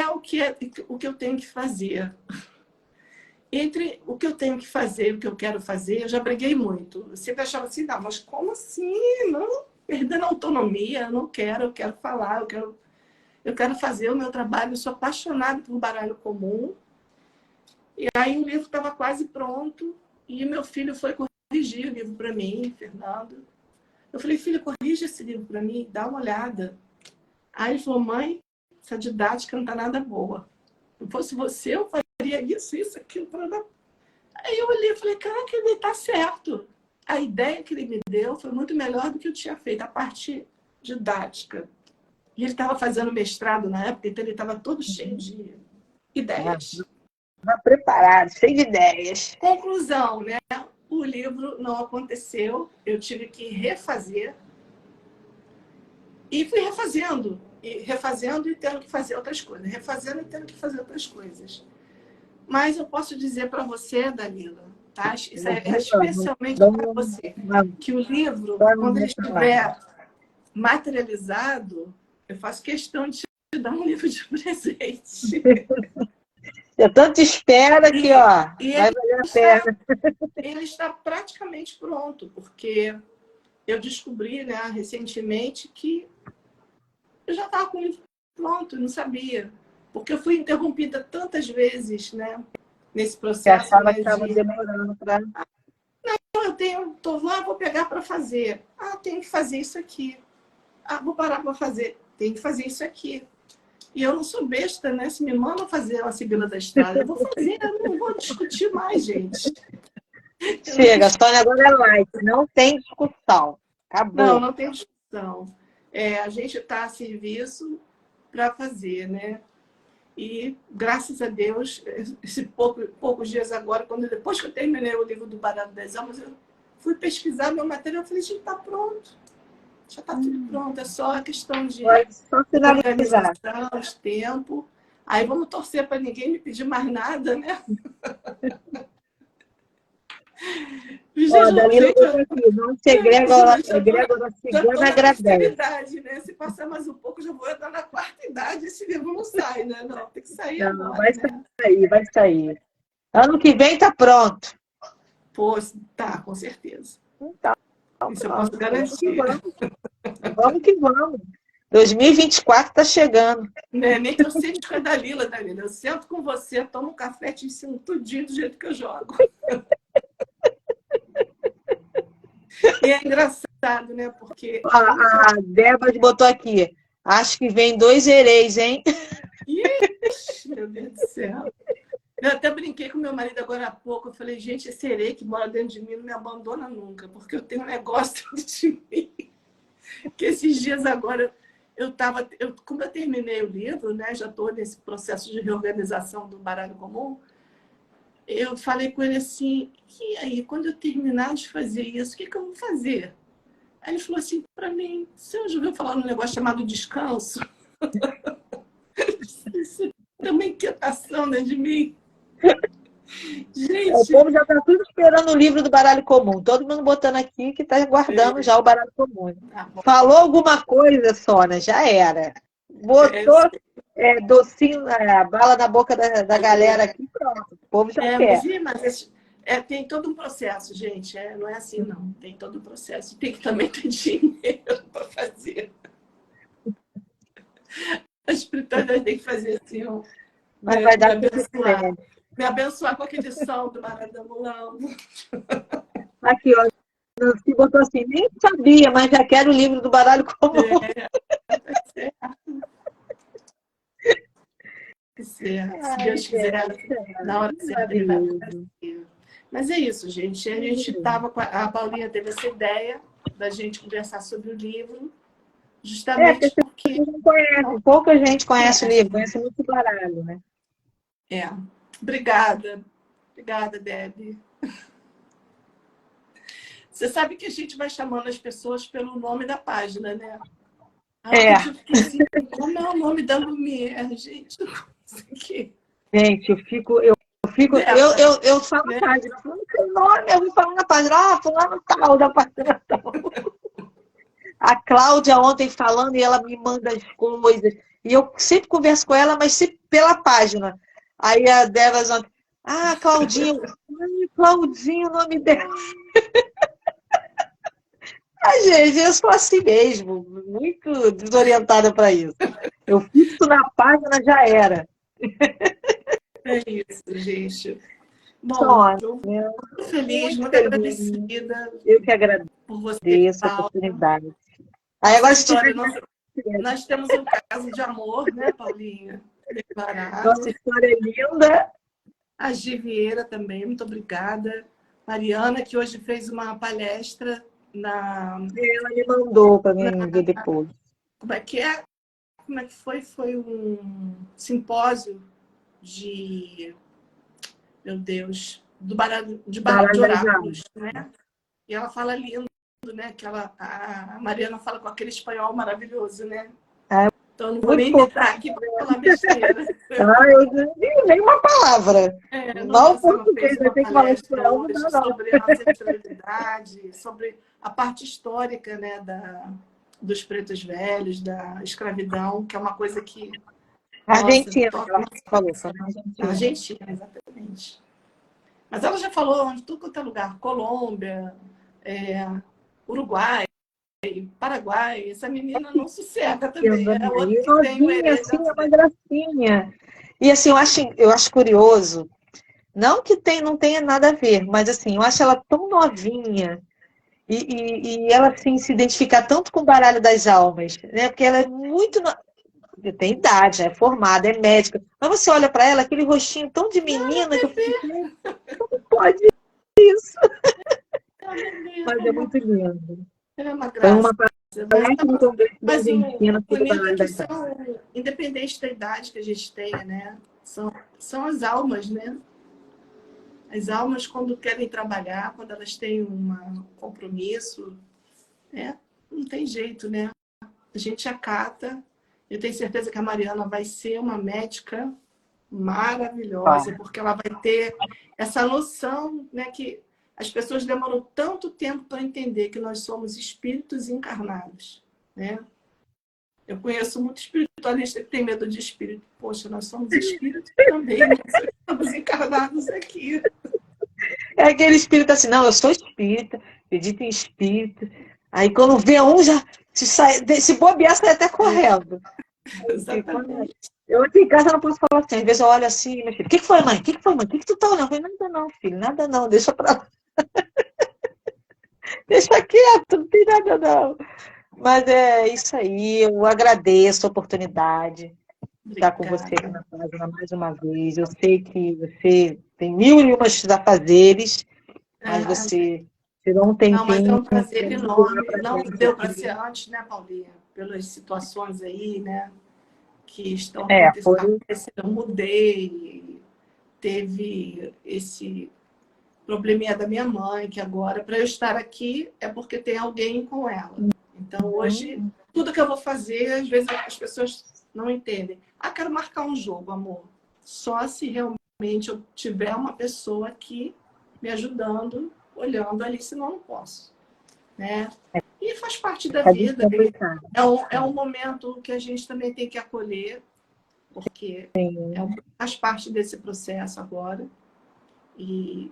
o que eu tenho que fazer. Entre o que eu tenho que fazer e o que eu quero fazer, eu já briguei muito. Eu sempre achava assim, não, mas como assim? Não, perdendo a autonomia, eu não quero, eu quero falar, eu quero fazer o meu trabalho, eu sou apaixonada por baralho comum. E aí o livro estava quase pronto e meu filho foi corrigir o livro para mim, Fernando. Eu falei, filho, corrige esse livro para mim, dá uma olhada. Aí ele falou, mãe, essa didática não está nada boa. Se fosse você, eu faria isso, aquilo. Aí eu olhei e falei, caraca, ele está certo. A ideia que ele me deu foi muito melhor do que eu tinha feito, a parte didática. E ele estava fazendo mestrado na época, então ele estava todo cheio de ideias. Estava preparado, cheio de ideias. Conclusão, né? O livro não aconteceu, eu tive que refazer. E fui refazendo e tendo que fazer outras coisas. Refazendo e tendo que fazer outras coisas. Mas eu posso dizer para você, Dalila, tá? Isso é especialmente para você, que o livro, quando ele estiver materializado, eu faço questão de te dar um livro de presente. Eu tanto espero que, ó, vai valer a pena. Ele está praticamente pronto, porque eu descobri, né, recentemente que eu já estava com o livro pronto, não sabia. Porque eu fui interrompida tantas vezes, né, nesse processo. Você achava que estava demorando para... Não, estou lá, vou pegar para fazer. Ah, tenho que fazer isso aqui. Ah, vou parar para fazer. Tenho que fazer isso aqui. E eu não sou besta, né? Se me mandam fazer uma Sibila da Estrada, eu vou fazer, eu não vou discutir mais, gente. Chega, a Sônia agora é light, não tem discussão. Não, Acabou. não tem discussão. A gente está a serviço para fazer, né? E, graças a Deus, poucos dias agora, depois que eu terminei o livro do Baralho das Almas, eu fui pesquisar meu material e falei, gente, está pronto. Já está tudo pronto. É só a questão de Pode só finalizar. organização, de tempo. Aí vamos torcer para ninguém me pedir mais nada, né? Ó, Dalila botou aqui, não se egrégora cigana agradece. Terceira, né? Se passar mais um pouco, já vou entrar na quarta idade, esse livro não sai, né? Não, tem que sair Não, agora. vai né? sair, vai sair. Ano que vem tá pronto. Pô, tá, com certeza. Então, Isso eu posso garantir. Vamos que vamos. 2024 tá chegando. Nem que eu sente com a Dalila. Eu sento com você, tomo um café, te ensino tudinho do jeito que eu jogo. E é engraçado, né? Porque. A Débora botou aqui. Acho que vem 2 hereis, hein? Ixi, meu Deus do céu. Eu até brinquei com meu marido agora há pouco. Eu falei, gente, esse herê que mora dentro de mim não me abandona nunca, porque eu tenho um negócio dentro de mim. Que esses dias agora como eu terminei o livro, né? Já estou nesse processo de reorganização do baralho comum. Eu falei com ele assim, e aí, quando eu terminar de fazer isso, o que eu vou fazer? Aí ele falou assim para mim, você já ouviu falar num negócio chamado descanso? Isso é uma inquietação dentro de mim. Gente... O povo já está tudo esperando o livro do baralho comum. Todo mundo botando aqui que está guardando já o baralho comum. Falou alguma coisa, Sônia, já era. Botou docinho, bala na boca da galera aqui, pronto. O povo já quer. Mas tem todo um processo, gente. Não é assim, não. Tem todo um processo. Tem que também ter dinheiro para fazer. A espiritualidade tem que fazer assim, mas vai dar tudo certo. Me abençoar com aquele som do Baralho da Mulão. Aqui, ó. Você botou assim, nem sabia, mas já quero o livro do baralho comum. Tá certo. Se Deus quiser, na hora certa ele vai aparecer. Mas é isso, gente. A gente estava a Paulinha teve essa ideia da gente conversar sobre o livro, justamente porque não conhece, pouca gente conhece o livro, conhece muito baralho, né? Obrigada, Debbie. Você sabe que a gente vai chamando as pessoas pelo nome da página, né? Assim, como é o nome da Lumière, gente? Gente, eu falo na página, não tem nome, eu vou falar na página, fulano tal, da página tal. A Cláudia ontem falando e ela me manda as coisas, e eu sempre converso com ela, mas sempre pela página. Aí a Débora, Claudinho, Claudinho, o nome dela. Gente, eu sou assim mesmo, muito desorientada para isso. Eu fixo na página, já era. É isso, gente. Bom, eu muito feliz, muito agradecida. Eu que agradeço por você, essa oportunidade. Aí agora nós temos um caso de amor, né, Paulinha? Declarado. Nossa história é linda. A Gi Vieira também, muito obrigada. Mariana, que hoje fez uma palestra Ela me mandou para mim ver depois. Como é que foi? Foi um simpósio de... Meu Deus... de oráculos, né? E ela fala lindo, né? Que a Mariana fala com aquele espanhol maravilhoso, né? Então, não vou nem imitar aqui para falar besteira. Eu não digo nenhuma palavra. Não português, eu tenho que falar espanhol, sobre a nossa ancestralidade, sobre a parte histórica, né, dos pretos velhos, da escravidão, que é uma coisa que... Argentina, ela falou. Argentina, exatamente. Mas ela já falou de tudo quanto é lugar. Colômbia, Uruguai, Paraguai. Essa menina não sossega também. É outra que tem assim, é uma gracinha. E assim, eu acho curioso, não que não tenha nada a ver, mas assim, eu acho ela tão novinha e ela assim, se identificar tanto com o baralho das almas, né? Porque ela é muito tem idade, é formada, é médica. Mas você olha para ela, aquele rostinho tão de menina, que eu fico, como pode isso? Mas é muito lindo. É uma Foi uma graça. palestra no Congresso da Mas o Argentina sobre bonito é que banalidade. são, independente da idade que a gente tenha, né? São as almas, né? As almas, quando querem trabalhar, quando elas têm um compromisso, né? Não tem jeito, né? A gente acata. Eu tenho certeza que a Mariana vai ser uma médica maravilhosa, porque ela vai ter essa noção, né, que as pessoas demoram tanto tempo para entender que nós somos espíritos encarnados, né? Eu conheço muito espiritualista que tem medo de espírito. Poxa, nós somos espíritos também, nós estamos encarnados aqui. É aquele espírito assim, não, eu sou espírita, acredito em espírito. Aí quando vê um, já se bobear, sai até correndo. Exatamente. Eu aqui em casa não posso falar assim. Às vezes eu olho assim, meu filho, o que foi, mãe? O que foi, mãe? O que tu tá olhando? Eu falei, nada não, filho, nada não, deixa pra lá. Deixa quieto, não tem nada não. Mas é isso aí, eu agradeço a oportunidade de estar com você aqui na página mais uma vez. Eu sei que você tem mil e umas afazeres, mas você tirou um Não, mas é tempinho um prazer para enorme. pra Não gente deu para aqui. ser antes, né, Paulinha? Pelas situações aí, né, que estão Foi. acontecendo. Eu mudei, teve esse probleminha da minha mãe, que agora, para eu estar aqui, é porque tem alguém com ela. Então, hoje, tudo que eu vou fazer, às vezes as pessoas não entendem. Ah, quero marcar um jogo, amor. Só se realmente eu tiver uma pessoa aqui me ajudando, olhando ali, senão eu não posso. Né? E faz parte da vida. É um momento que a gente também tem que acolher, porque faz parte desse processo agora. E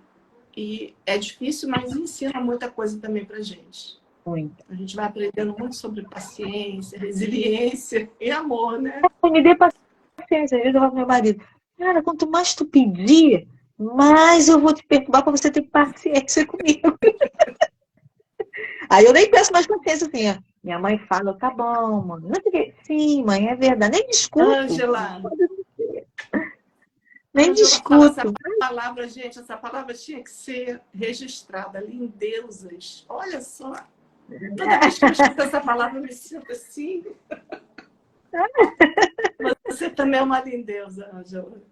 é difícil, mas ensina muita coisa também para a gente. Muito. A gente vai aprendendo muito sobre paciência, resiliência e amor, né? Me dê paciência. Às vezes eu falo pro meu marido, cara, quanto mais tu pedir, mais eu vou te perturbar para você ter paciência comigo. Aí eu nem peço mais paciência assim, ó. Minha mãe fala, tá bom, mano. Não sei o quê. Sim, mãe, é verdade. Nem discuto. Ângela. Nem discuto. Essa palavra, gente, essa palavra tinha que ser registrada. Lindeusas. Olha só. Toda vez que eu escuto essa palavra, eu me sinto assim. Você também é uma lindeusa, Ângela.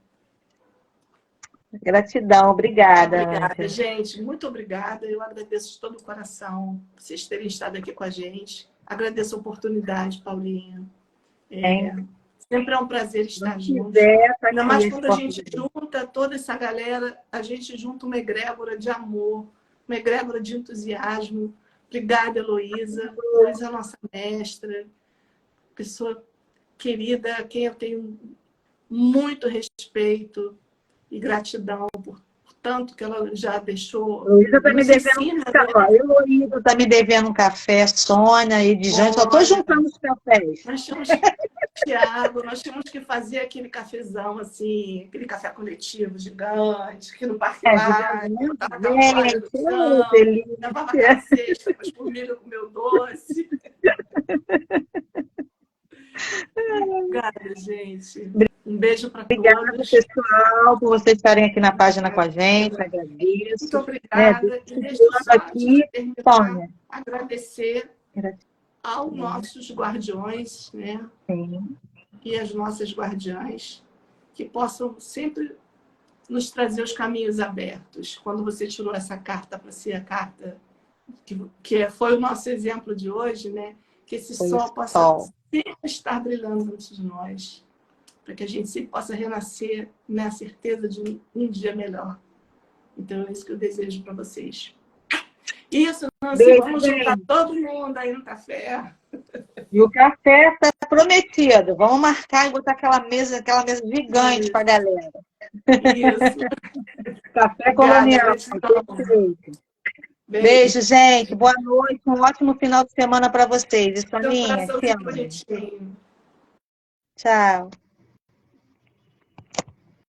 Gratidão, obrigada. Obrigada, gente. Muito obrigada. Eu agradeço de todo o coração vocês terem estado aqui com a gente. Agradeço a oportunidade, Paulinha. Sempre é um prazer estar junto. Ainda mais quando a gente junta toda essa galera, a gente junta uma egrégora de amor, uma egrégora de entusiasmo. Obrigada, Heloísa. Heloísa é a nossa mestra, pessoa querida, a quem eu tenho muito respeito e gratidão por tanto que ela já deixou. Heloísa está me devendo Heloísa está me devendo um café, Sônia e Edjane, só estou juntando os cafés. Nós tínhamos Tiago, nós tínhamos que fazer aquele cafezão, assim, aquele café coletivo gigante, que no parque lá, levava aquela cesta para as formigas comer o doce. Obrigada, gente. Um beijo para todos. Obrigada, pessoal, por vocês estarem aqui na página com a gente. Agradeço. Muito obrigada. E deixa eu só aqui, terminar, agradecer aos nossos guardiões, né? Sim. E as nossas guardiãs, que possam sempre nos trazer os caminhos abertos. Quando você tirou essa carta para ser a carta que foi o nosso exemplo de hoje, né? Que esse sol possa sempre estar brilhando antes de nós, para que a gente sempre possa renascer na certeza de um dia melhor. Então, é isso que eu desejo para vocês. Isso, Nancy, vamos juntar todo mundo aí no café. E o café está prometido. Vamos marcar e botar aquela mesa gigante para a galera. Isso. Café colonial. Beijo, gente. Boa noite. Um ótimo final de semana para vocês. Soninha, Tchau.